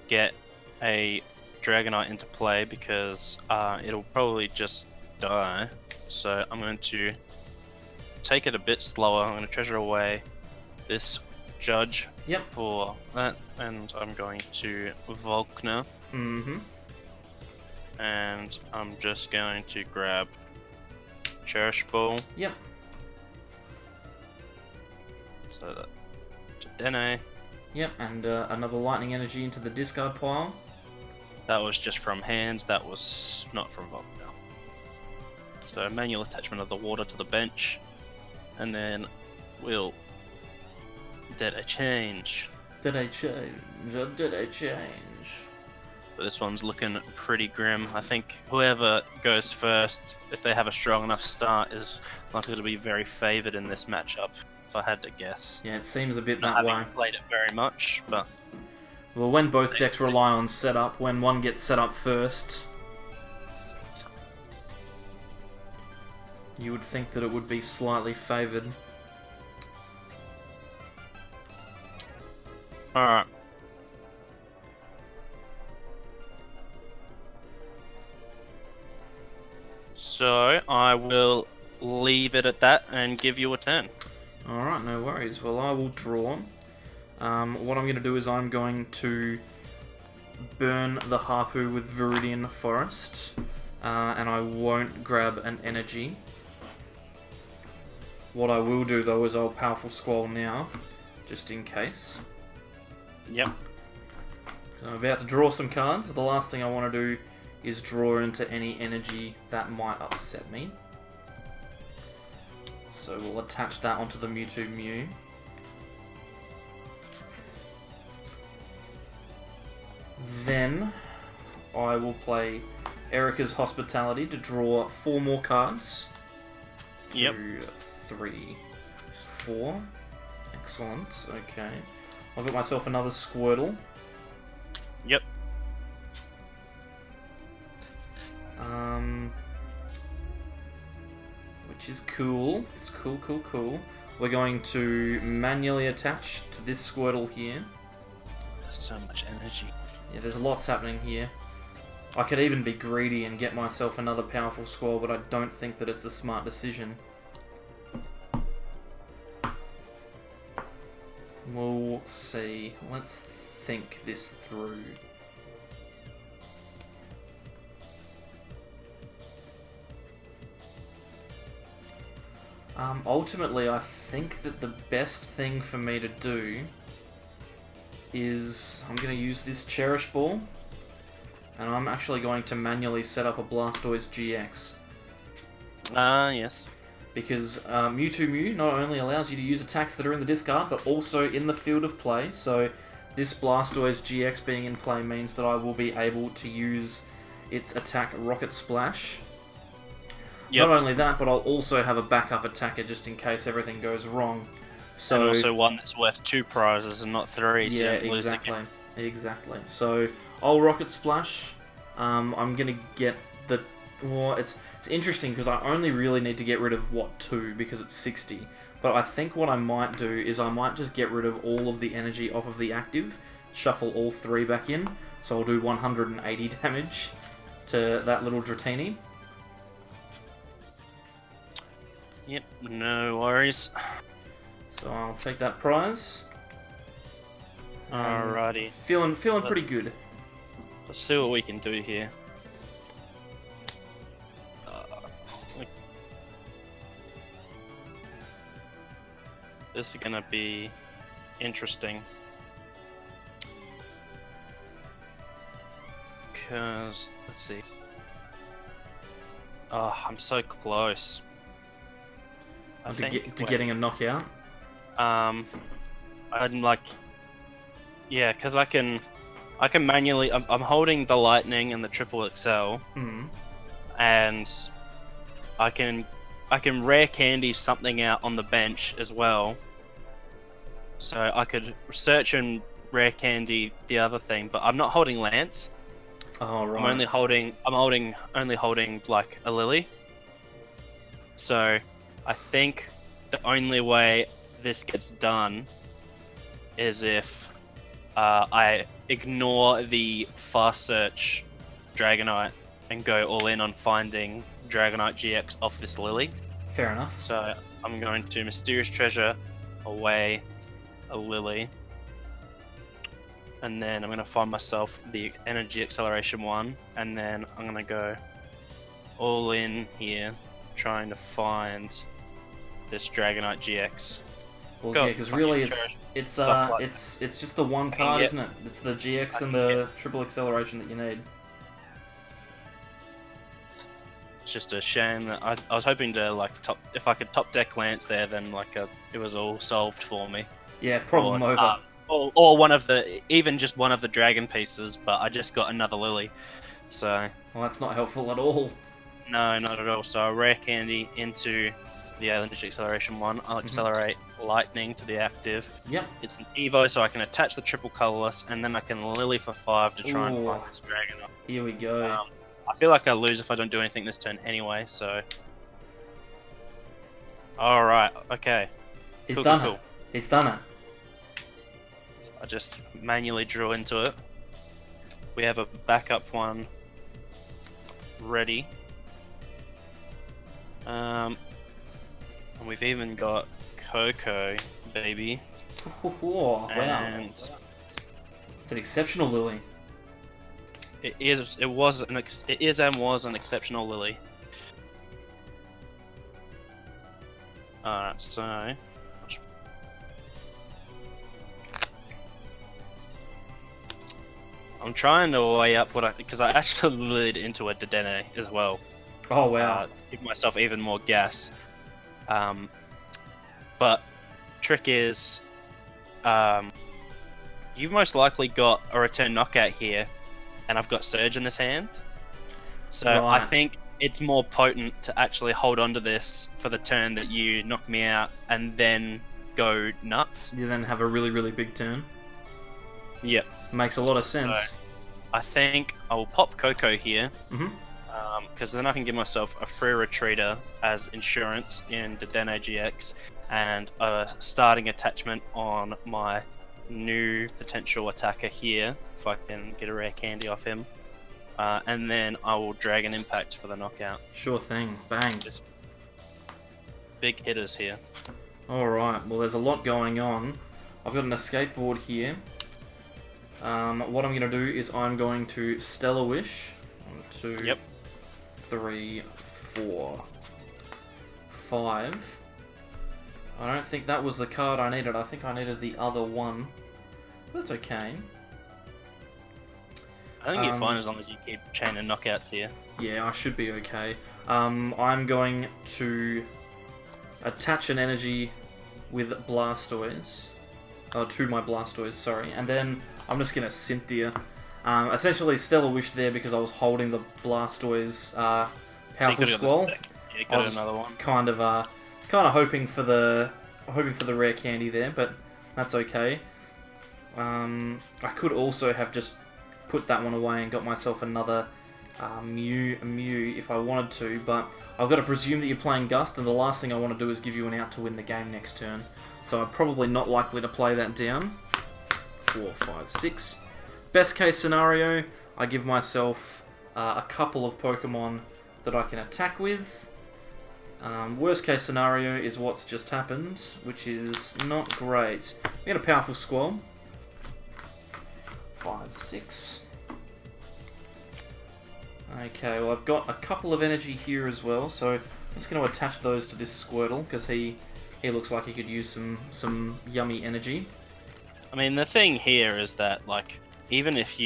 get a Dragonite into play because it'll probably just die. So I'm going to take it a bit slower. I'm going to treasure away this Judge for that, and I'm going to Volkner. And I'm just going to grab Cherish Ball.
Yep.
So that to Dene.
Yep, and another Lightning Energy into the discard pile.
That was just from hand, that was not from Volkner. So manual attachment of the water to the bench, and then we'll... Did I change?
Did I change?
But this one's looking pretty grim. I think whoever goes first, if they have a strong enough start, is likely to be very favoured in this matchup, if I had to guess.
Yeah, it seems a bit
Not
that way.
having played it very much, but...
Well, when both decks rely on setup, when one gets set up first, you would think that it would be slightly favoured.
Alright. So, I will leave it at that and give you a turn.
Alright, no worries. Well, I will draw. What I'm going to do is I'm going to burn the Hapu with Viridian Forest, and I won't grab an energy. What I will do, though, is I'll Powerful Squall now, just in case.
Yep.
I'm about to draw some cards. The last thing I want to do is draw into any energy that might upset me. So we'll attach that onto the Mewtwo Mew. Then I will play Erica's Hospitality to draw 4 more cards.
Yep.
2, 3, 4. Excellent. Okay. I've got myself another Squirtle.
Yep.
Which is cool. It's cool. We're going to manually attach to this Squirtle here.
There's so much energy.
Yeah, there's lots happening here. I could even be greedy and get myself another Powerful Squall, but I don't think that it's a smart decision. We'll see. Let's think this through. Ultimately, I think that the best thing for me to do is I'm going to use this Cherish Ball, and I'm actually going to manually set up a Blastoise GX.
Yes.
Because Mewtwo Mew not only allows you to use attacks that are in the discard, but also in the field of play. So this Blastoise GX being in play means that I will be able to use its attack Rocket Splash.
Yep.
Not only that, but I'll also have a backup attacker just in case everything goes wrong. So
And also one that's worth 2 prizes and not 3, so you
yeah,
don't lose the game.
exactly. So I'll Rocket Splash. I'm gonna get the. Well, it's interesting because I only really need to get rid of 2 because it's 60. But I think what I might do is I might just get rid of all of the energy off of the active, shuffle all 3 back in. So I'll do 180 damage to that little Dratini.
Yep, no worries.
So I'll take that prize.
Alrighty.
Feeling pretty good.
Let's see what we can do here. This is gonna be interesting. Cause, let's see. Oh, I'm so close.
To getting a knockout.
I'm like, yeah, because I can manually. I'm holding the Lightning and the Triple XL, and I can rare candy something out on the bench as well. So I could search and rare candy the other thing, but I'm not holding Lance.
Oh right.
I'm only holding like a Lily. So I think the only way this gets done is if I ignore the fast search Dragonite and go all in on finding Dragonite GX off this Lily.
Fair enough.
So I'm going to Mysterious Treasure away a Lily. And then I'm going to find myself the Energy Acceleration one. And then I'm going to go all in here trying to find this Dragonite GX.
Well, yeah, because really it's just the one card, isn't it? It's the GX and the triple acceleration that you need.
It's just a shame that I was hoping to if I could top deck Lance there, then it was all solved for me.
Yeah, problem over.
Or one of even just one of the dragon pieces, but I just got another Lily. So
well, that's not helpful at all.
No, not at all. So I rare candy into the Energy Acceleration one. I'll accelerate Lightning to the active.
Yep.
It's an Evo, so I can attach the triple colorless, and then I can Lily for 5 to try and find this dragon.
Here we go.
I feel like I'll lose if I don't do anything this turn anyway, so... Alright, okay.
He's done it. He's done it.
I just manually drew into it. We have a backup one ready. And we've even got Coco, baby.
Oh, wow.
And
it's an exceptional Lily.
It is and was an exceptional Lily. Alright, so I'm trying to weigh up because I actually lured into a Dedenne as well.
Oh wow!
Give myself even more gas. But trick is, you've most likely got a return knockout here, and I've got Surge in this hand. So
right.
I think it's more potent to actually hold on to this for the turn that you knock me out, and then go nuts.
You then have a really, really big turn.
Yep.
Makes a lot of sense.
So I think I will pop Coco here,
Mm-hmm.
because then I can give myself a free retreater as insurance in the Dedenne GX, and a starting attachment on my new potential attacker here, if I can get a rare candy off him. And then I will Dragon Impact for the knockout.
Sure thing. Bang.
Just big hitters here.
Alright, well there's a lot going on. I've got an escape board here. What I'm going to do is I'm going to Stellar Wish. 1, 2, 3, 4, 5. I don't think that was the card I needed. I think I needed the other one. That's okay.
I think you're fine as long as you keep chaining knockouts here.
Yeah, I should be okay. I'm going to attach an energy with Blastoise. To my Blastoise, sorry. And then I'm just going to Cynthia. Essentially, Stellar Wish there because I was holding the Blastoise Powerful Squall.
Yeah, you got another one.
Kind of hoping for the rare candy there, but that's okay. I could also have just put that one away and got myself another Mew if I wanted to, but I've got to presume that you're playing Gust, and the last thing I want to do is give you an out to win the game next turn. So I'm probably not likely to play that down. 4, 5, 6. Best case scenario, I give myself a couple of Pokemon that I can attack with. Worst case scenario is what's just happened, which is not great. We get a Powerful Squall. 5, 6. Okay, well I've got a couple of energy here as well, so I'm just going to attach those to this Squirtle, because he looks like he could use some yummy energy.
I mean, the thing here is that, like, even if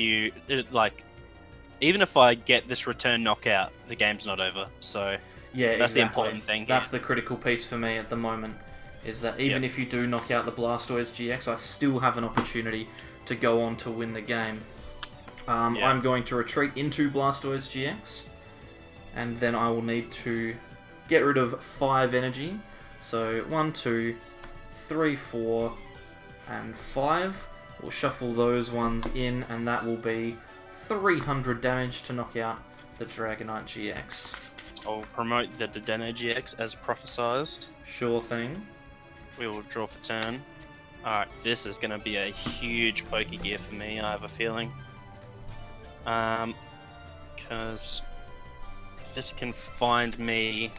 I get this return knockout, the game's not over, so
yeah,
that's
exactly.
the important thing here.
That's the critical piece for me at the moment, is that even if you do knock out the Blastoise GX, I still have an opportunity to go on to win the game. I'm going to retreat into Blastoise GX, and then I will need to get rid of 5 energy. So 1, 2, 3, 4, and 5. We'll shuffle those ones in, and that will be 300 damage to knock out the Dragonite GX.
I'll promote the Dedenne GX as prophesized.
Sure thing.
We will draw for turn. Alright, this is going to be a huge Pokegear for me, I have a feeling. Because this can find me...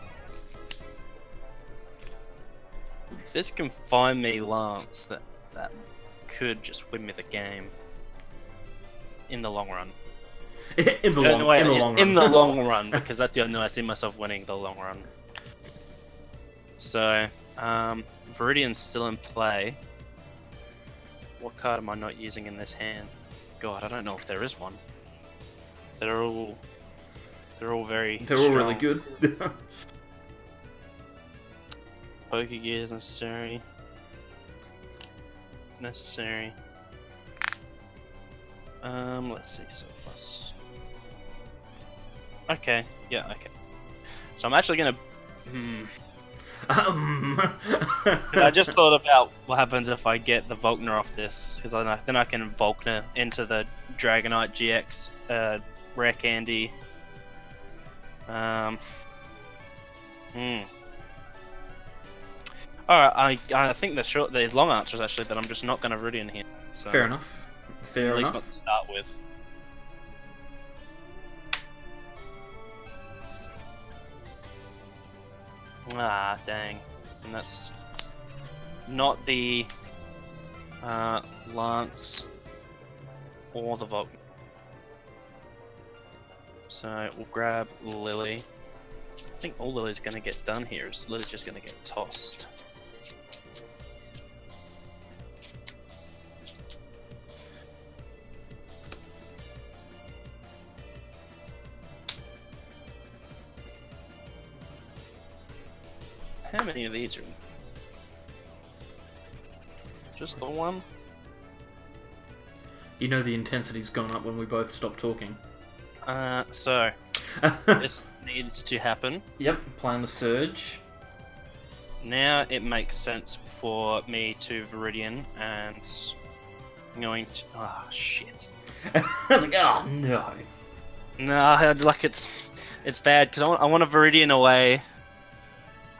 If this can find me Lance, that could just win me the game. In the long run.
in the
long run, because that's the only way I see myself winning the long run. So, Viridian's still in play. What card am I not using in this hand? God, I don't know if there is one. They're all very
They're
strong.
all really good.
Pokegear is necessary. Necessary. Let's see, so fuss. Okay, yeah, okay. So I'm actually gonna... I just thought about what happens if I get the Volkner off this, because then I can Volkner into the Dragonite GX rare candy. Alright, I think the long answer is actually that I'm just not going to Viridian here. So,
Fair enough. Fair
at least
enough.
not to start with. Ah, dang. And that's not the Lance or the Vulcan. So we'll grab Lily. I think all Lily's going to get done here is Lily's just going to get tossed. How many of these are in? Just the one?
You know the intensity's gone up when we both stop talking.
So this needs to happen.
Yep, playing the Surge.
Now it makes sense for me to Viridian, and I'm going to... Ah, shit.
I was like, oh no.
No, like it's bad, because I want to Viridian away.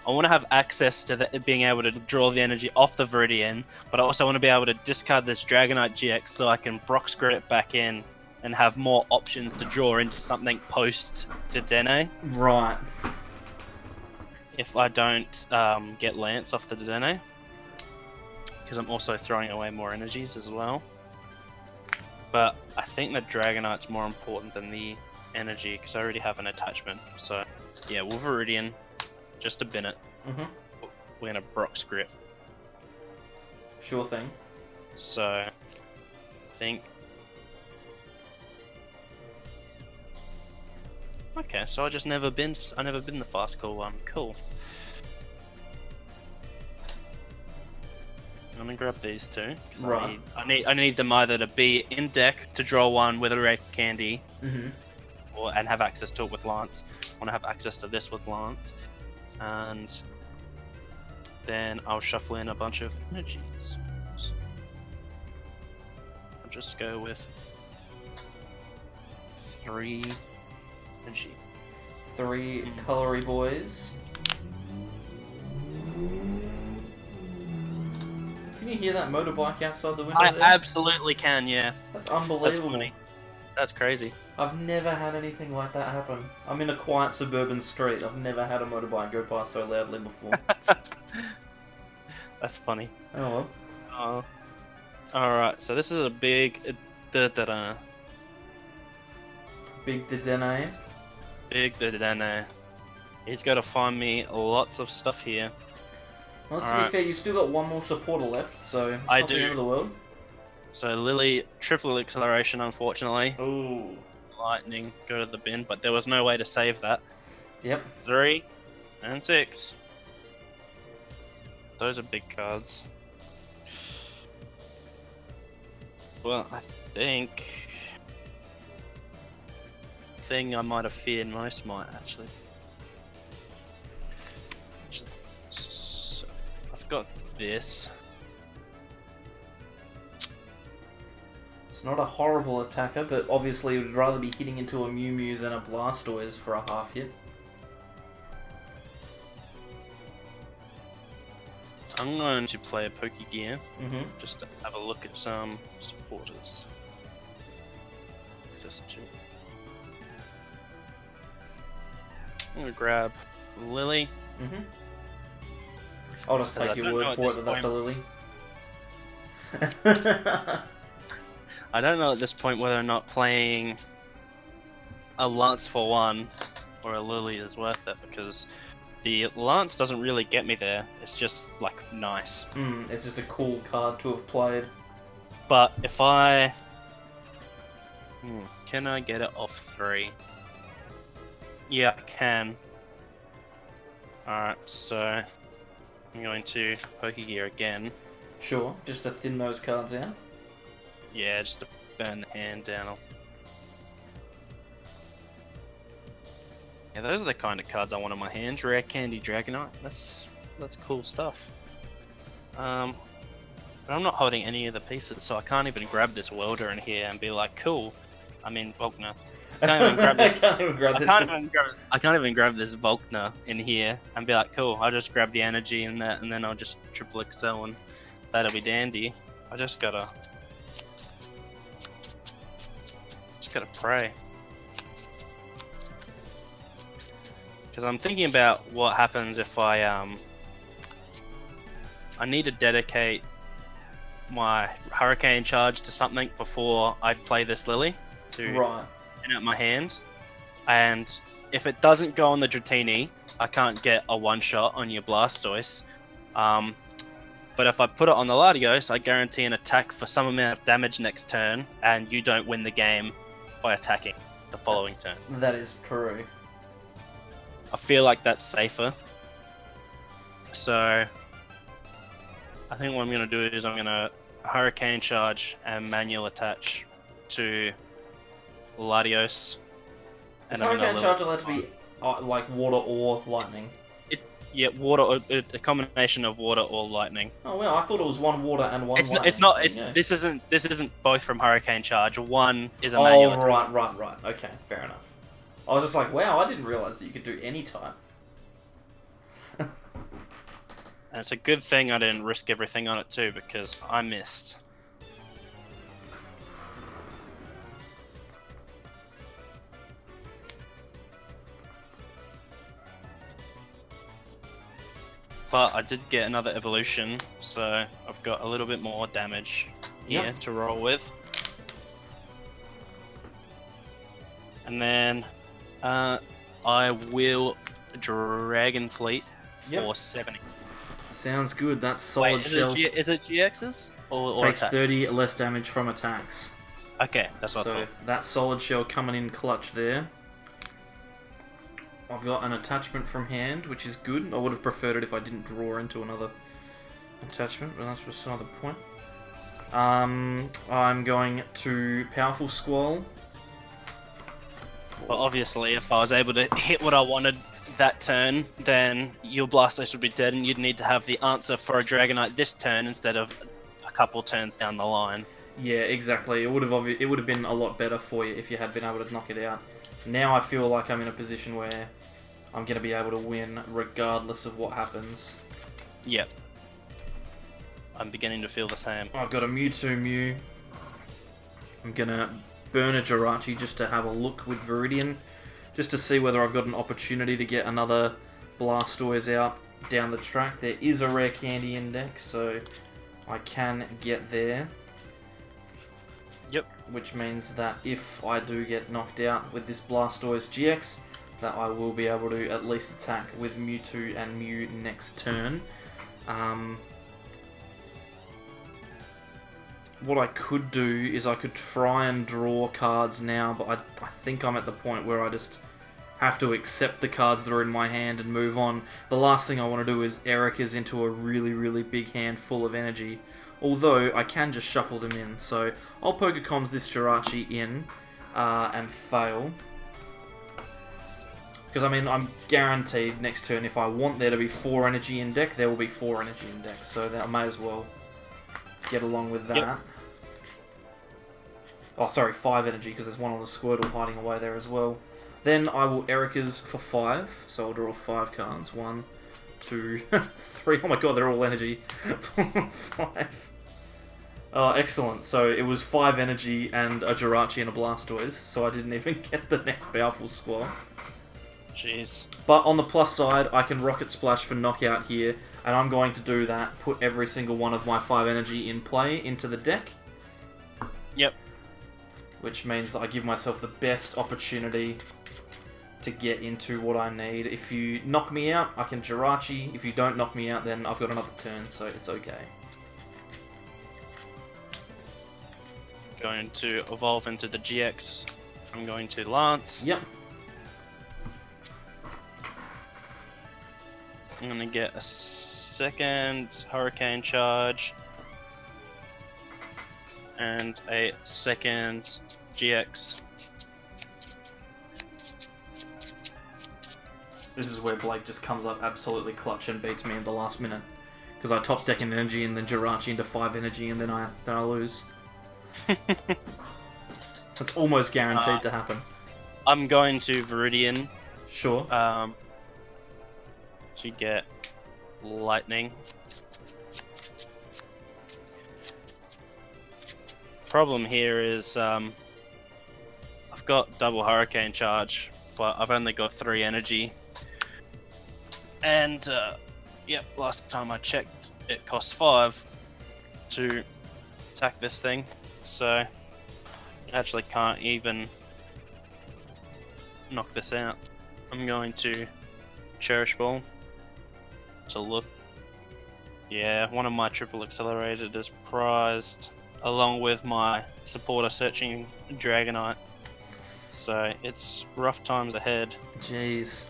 I want to have access to being able to draw the energy off the Viridian, but I also want to be able to discard this Dragonite GX so I can Broxgrit it back in and have more options to draw into something post Dedenne.
Right.
If I don't get Lance off the Dedenne, because I'm also throwing away more energies as well. But I think the Dragonite's more important than the energy, because I already have an attachment. So yeah, we'll Viridian. Just to bin it. We're gonna Broxgrit.
Sure thing.
So think. Okay, so I never been the fast call one. Cool. I'm gonna grab these two because
Right.
I need them either to be in deck to draw one with a rare candy, and have access to it with Lance. I want to have access to this with Lance, and then I'll shuffle in a bunch of energies. So I'll just go with 3 energy.
3 colory boys. Can you hear that motorbike outside the window there?
I absolutely can, yeah.
That's unbelievable.
That's funny. That's crazy.
I've never had anything like that happen. I'm in a quiet suburban street. I've never had a motorbike go past so loudly before.
That's funny.
Oh well.
Alright, so this is a big
Big Dedenne.
Big Dedenne. He's got to find me lots of stuff here.
Well, to be fair, you've still got one more supporter left, so it's
I
not the end of the world.
So Lily, triple acceleration, unfortunately.
Ooh.
Lightning, go to the bin, but there was no way to save that.
Yep.
3 and 6. Those are big cards. Well, I think the thing I might have feared most might actually. So I've got this.
It's not a horrible attacker, but obviously it would rather be hitting into a Mew Mew than a Blastoise for a half hit.
I'm going to play a Pokegear, just to have a look at some supporters. Access to. I'm going to grab Lily.
I'll just take your word for it that that's a Lily.
I don't know at this point whether or not playing a Lance for 1 or a Lily is worth it, because the Lance doesn't really get me there. It's just like nice.
It's just a cool card to have played.
But if I can I get it off 3? Yeah, I can. Alright, so I'm going to Pokegear again.
Sure, just to thin those cards out.
Yeah, just to burn the hand down. Yeah, those are the kind of cards I want in my hands. Rare Candy Dragonite. That's cool stuff. But I'm not holding any of the pieces, so I can't even grab this welder in here and be like, cool. I mean, Volkner. I can't even grab this. I can't even grab this Volkner in here and be like, cool. I'll just grab the energy and that, and then I'll just triple excel and that'll be dandy. I just gotta pray. Because I'm thinking about what happens if I need to dedicate my Hurricane Charge to something before I play this Lily to clean out my hand. And if it doesn't go on the Dratini, I can't get a one-shot on your Blastoise. But if I put it on the Latios, I guarantee an attack for some amount of damage next turn, and you don't win the game by attacking the following turn.
That is true.
I feel like that's safer. So I think what I'm going to do is I'm going to Hurricane Charge and manual attach to Latios.
Is Hurricane Charge allowed to be like water or lightning?
Yeah, water. A combination of water or lightning.
Oh well, I thought it was one water and one lightning.
It's not. This isn't both from Hurricane Charge. One is a manual attack.
Right. Okay, fair enough. I was just like, wow, I didn't realize that you could do any type.
And it's a good thing I didn't risk everything on it too, because I missed. But I did get another evolution, so I've got a little bit more damage here to roll with. And then I will Dragon Fleet for 70.
Sounds good. That's solid
Wait,
shell.
is it GXs or
Takes
attacks?
30 less damage from attacks.
Okay, that's what I
So
thought.
that solid shell coming in clutch there. I've got an attachment from hand, which is good. I would have preferred it if I didn't draw into another attachment, but that's just another point. I'm going to Powerful Squall.
But obviously, if I was able to hit what I wanted that turn, then your Blastoise would be dead, and you'd need to have the answer for a Dragonite this turn instead of a couple turns down the line.
Yeah, exactly. It would have been a lot better for you if you had been able to knock it out. Now I feel like I'm in a position where I'm going to be able to win regardless of what happens.
Yep. I'm beginning to feel the same.
I've got a Mewtwo Mew. I'm going to burn a Jirachi just to have a look with Viridian, just to see whether I've got an opportunity to get another Blastoise out down the track. There is a rare candy index, so I can get there.
Yep.
Which means that if I do get knocked out with this Blastoise GX, that I will be able to at least attack with Mewtwo and Mew next turn. What I could do is I could try and draw cards now, but I think I'm at the point where I just have to accept the cards that are in my hand and move on. The last thing I want to do is Erica's into a really, really big hand full of energy. Although, I can just shuffle them in. So, I'll Pokecoms this Jirachi in and fail. Because, I mean, I'm guaranteed next turn, if I want there to be 4 energy in deck, there will be 4 energy in deck. So, I may as well get along with that. Yep. Oh, sorry, 5 energy, because there's one on the Squirtle hiding away there as well. Then I will Erica's for 5. So, I'll draw 5 cards. 1, 2, 3. Oh my god, they're all energy. 5. Oh, excellent. So it was 5 energy and a Jirachi and a Blastoise, so I didn't even get the next Powerful Squall.
Jeez.
But on the plus side, I can Rocket Splash for knockout here, and I'm going to do that, put every single one of my 5 energy in play into the deck.
Yep.
Which means that I give myself the best opportunity to get into what I need. If you knock me out, I can Jirachi. If you don't knock me out, then I've got another turn, so it's okay.
Going to evolve into the GX. I'm going to Lance.
Yep.
I'm going to get a second Hurricane Charge. And a second GX.
This is where Blake just comes up absolutely clutch and beats me in the last minute. Because I top deck an energy and then Jirachi into 5 energy and then I lose. That's almost guaranteed to happen.
I'm going to Viridian.
Sure.
To get Lightning. Problem here is I've got double Hurricane Charge, but I've only got 3 energy. And yep, last time I checked, it costs 5 to attack this thing. So I actually can't even knock this out. I'm going to Cherish Ball to look. Yeah, one of my triple accelerated is prized, along with my supporter searching Dragonite. So it's rough times ahead.
Jeez.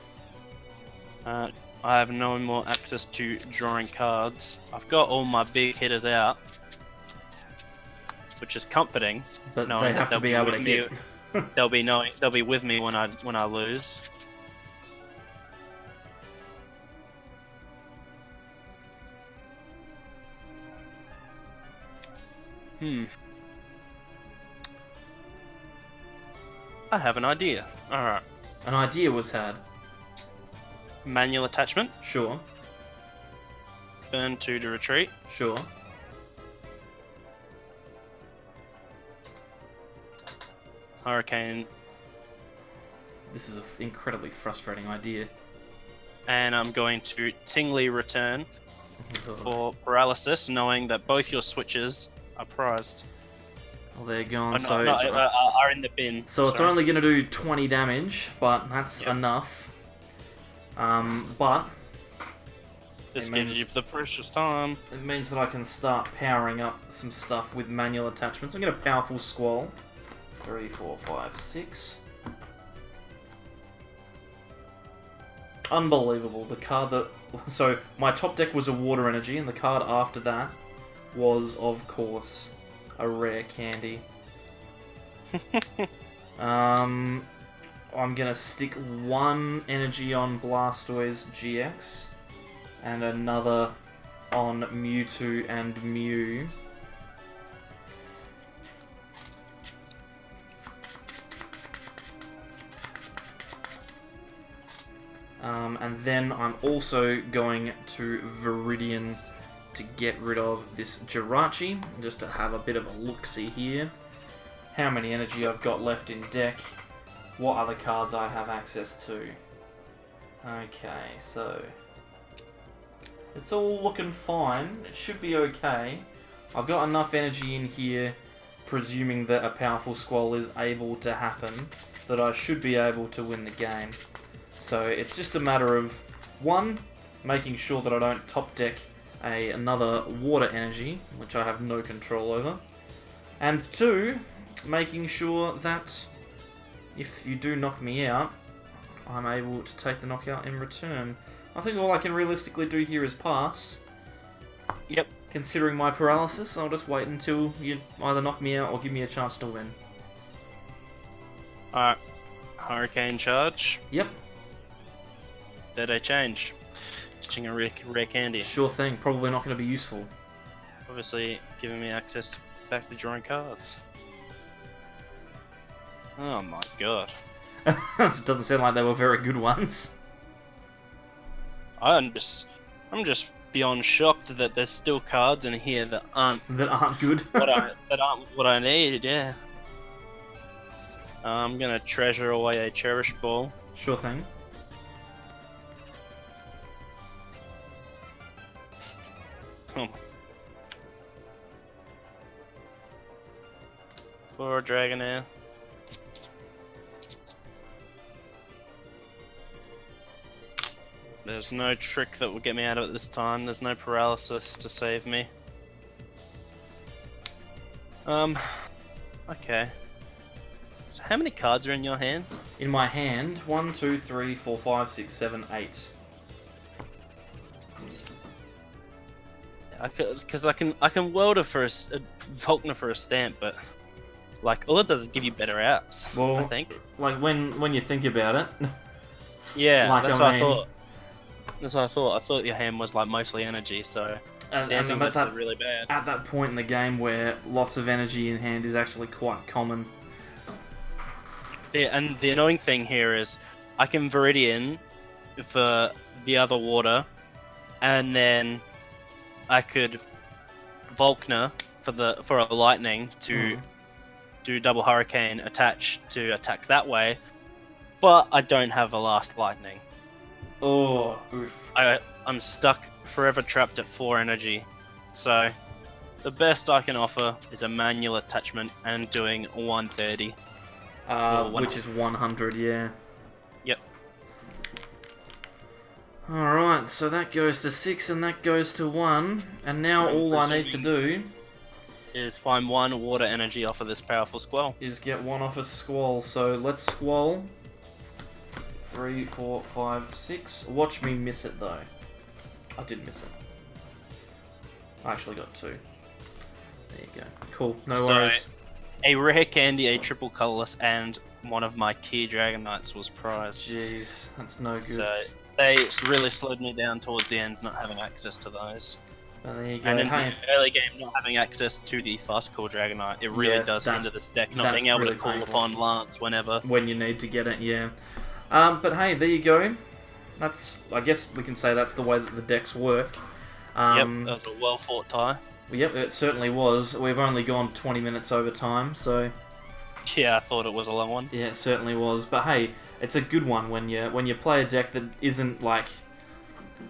I have no more access to drawing cards. I've got all my big hitters out, which is comforting.
But they have to be able to hit.
They'll be with me when I lose. I have an idea. Alright.
An idea was had.
Manual attachment.
Sure.
Burn 2 to retreat.
Sure.
Hurricane.
This is an incredibly frustrating idea.
And I'm going to Tingly return for paralysis, knowing that both your switches are prized.
Well, they're gone.
Are in the bin.
So it's only going to do 20 damage, but that's enough. But
This gives you the precious time.
It means that I can start powering up some stuff with manual attachments. I'm going to Powerful Squall. 3, 4, 5, 6. Unbelievable. The card that... So, my top deck was a Water Energy, and the card after that was, of course, a Rare Candy. I'm going to stick one energy on Blastoise GX, and another on Mewtwo and Mew. And then I'm also going to Viridian to get rid of this Jirachi, just to have a bit of a look-see here. How many energy I've got left in deck, what other cards I have access to. Okay, so it's all looking fine. It should be okay. I've got enough energy in here, presuming that a Powerful Squall is able to happen, that I should be able to win the game. So it's just a matter of, one, making sure that I don't top deck another Water Energy, which I have no control over, and two, making sure that if you do knock me out, I'm able to take the knockout in return. I think all I can realistically do here is pass.
Yep.
Considering my paralysis, I'll just wait until you either knock me out or give me a chance to win.
Alright. Hurricane Charge.
Yep.
Did I change? Catching a rare candy.
Sure thing. Probably not going to be useful.
Obviously giving me access back to drawing cards. Oh my god.
It doesn't sound like they were very good ones.
I'm just beyond shocked that there's still cards in here that aren't
good.
that aren't what I need. Yeah. I'm gonna treasure away a Cherish Ball.
Sure thing.
Oh my. For a Dragonair. There's no trick that will get me out of it this time. There's no paralysis to save me. Okay. So how many cards are in your hand?
In my hand, 1, 2, 3, 4, 5, 6, 7, 8.
Because I can welder for a Volkner for a stamp, but like all it does is give you better outs.
Well,
I think.
Like when you think about it.
Yeah,
like,
that's what I thought. That's what I thought. I thought your hand was like mostly energy, so stamping's actually really bad.
At that point in the game where lots of energy in hand is actually quite common.
And the annoying thing here is I can Viridian for the other water, and then I could Volkner for a lightning to do double hurricane attach to attack that way, but I don't have a last lightning.
Oh, oof.
I'm stuck forever trapped at 4 energy, so the best I can offer is a manual attachment and doing 130.
Which is 100, yeah.
Yep.
Alright, so that goes to 6 and that goes to 1, and now all I need to do
is find 1 water energy off of this Powerful Squall.
Is get 1 off a Squall, so let's Squall. 3, 4, 5, 6. Watch me miss it though. I did miss it. I actually got 2. There you go. Cool, no worries.
A rare candy, a triple colorless, and one of my key Dragonites was prized.
Jeez, that's no good.
So they really slowed me down towards the end, not having access to those.
And there you go.
And in the early game, not having access to the fast call Dragonite, it really does hinder this deck, not being able to call upon Lance whenever.
When you need to get it, yeah. But hey, there you go. That's, I guess we can say that's the way that the decks work.
Yep, that was a well fought tie.
Yep, it certainly was. We've only gone 20 minutes over time, so...
Yeah, I thought it was a long one.
Yeah, it certainly was. But hey, it's a good one when you play a deck that isn't like...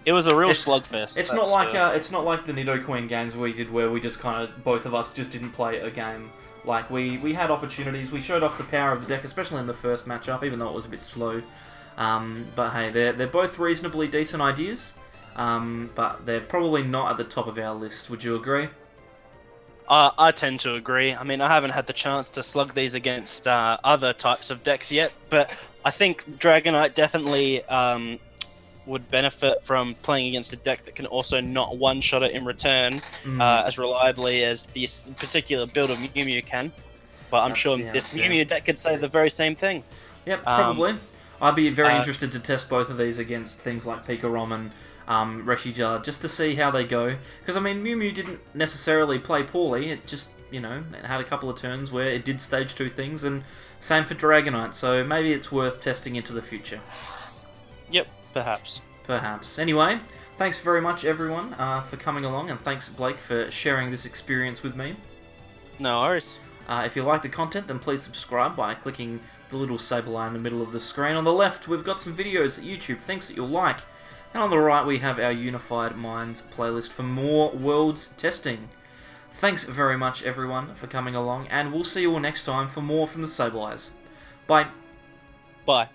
It was a real slugfest.
It's not like the Nidoqueen games we did where we just kind of, both of us just didn't play a game. Like, we had opportunities, we showed off the power of the deck, especially in the first matchup, even though it was a bit slow. But hey, they're both reasonably decent ideas. but they're probably not at the top of our list. Would you agree?
I tend to agree. I mean, I haven't had the chance to slug these against other types of decks yet, but I think Dragonite definitely would benefit from playing against a deck that can also not one-shot it in return as reliably as this particular build of Mew Mew can. But I'm sure this Mew Mew deck could say the very same thing.
Yep, probably. I'd be very interested to test both of these against things like Pikarom and Reshijar, just to see how they go. Because, I mean, Mew Mew didn't necessarily play poorly, it just, you know, it had a couple of turns where it did stage 2 things, and same for Dragonite, so maybe it's worth testing into the future.
Yep, perhaps.
Perhaps. Anyway, thanks very much, everyone, for coming along, and thanks, Blake, for sharing this experience with me.
No worries.
If you like the content, then please subscribe by clicking the little Sableye in the middle of the screen. On the left, we've got some videos that YouTube thinks that you'll like. And on the right, we have our Unified Minds playlist for more Worlds testing. Thanks very much, everyone, for coming along, and we'll see you all next time for more from the Sableyes. Bye.
Bye.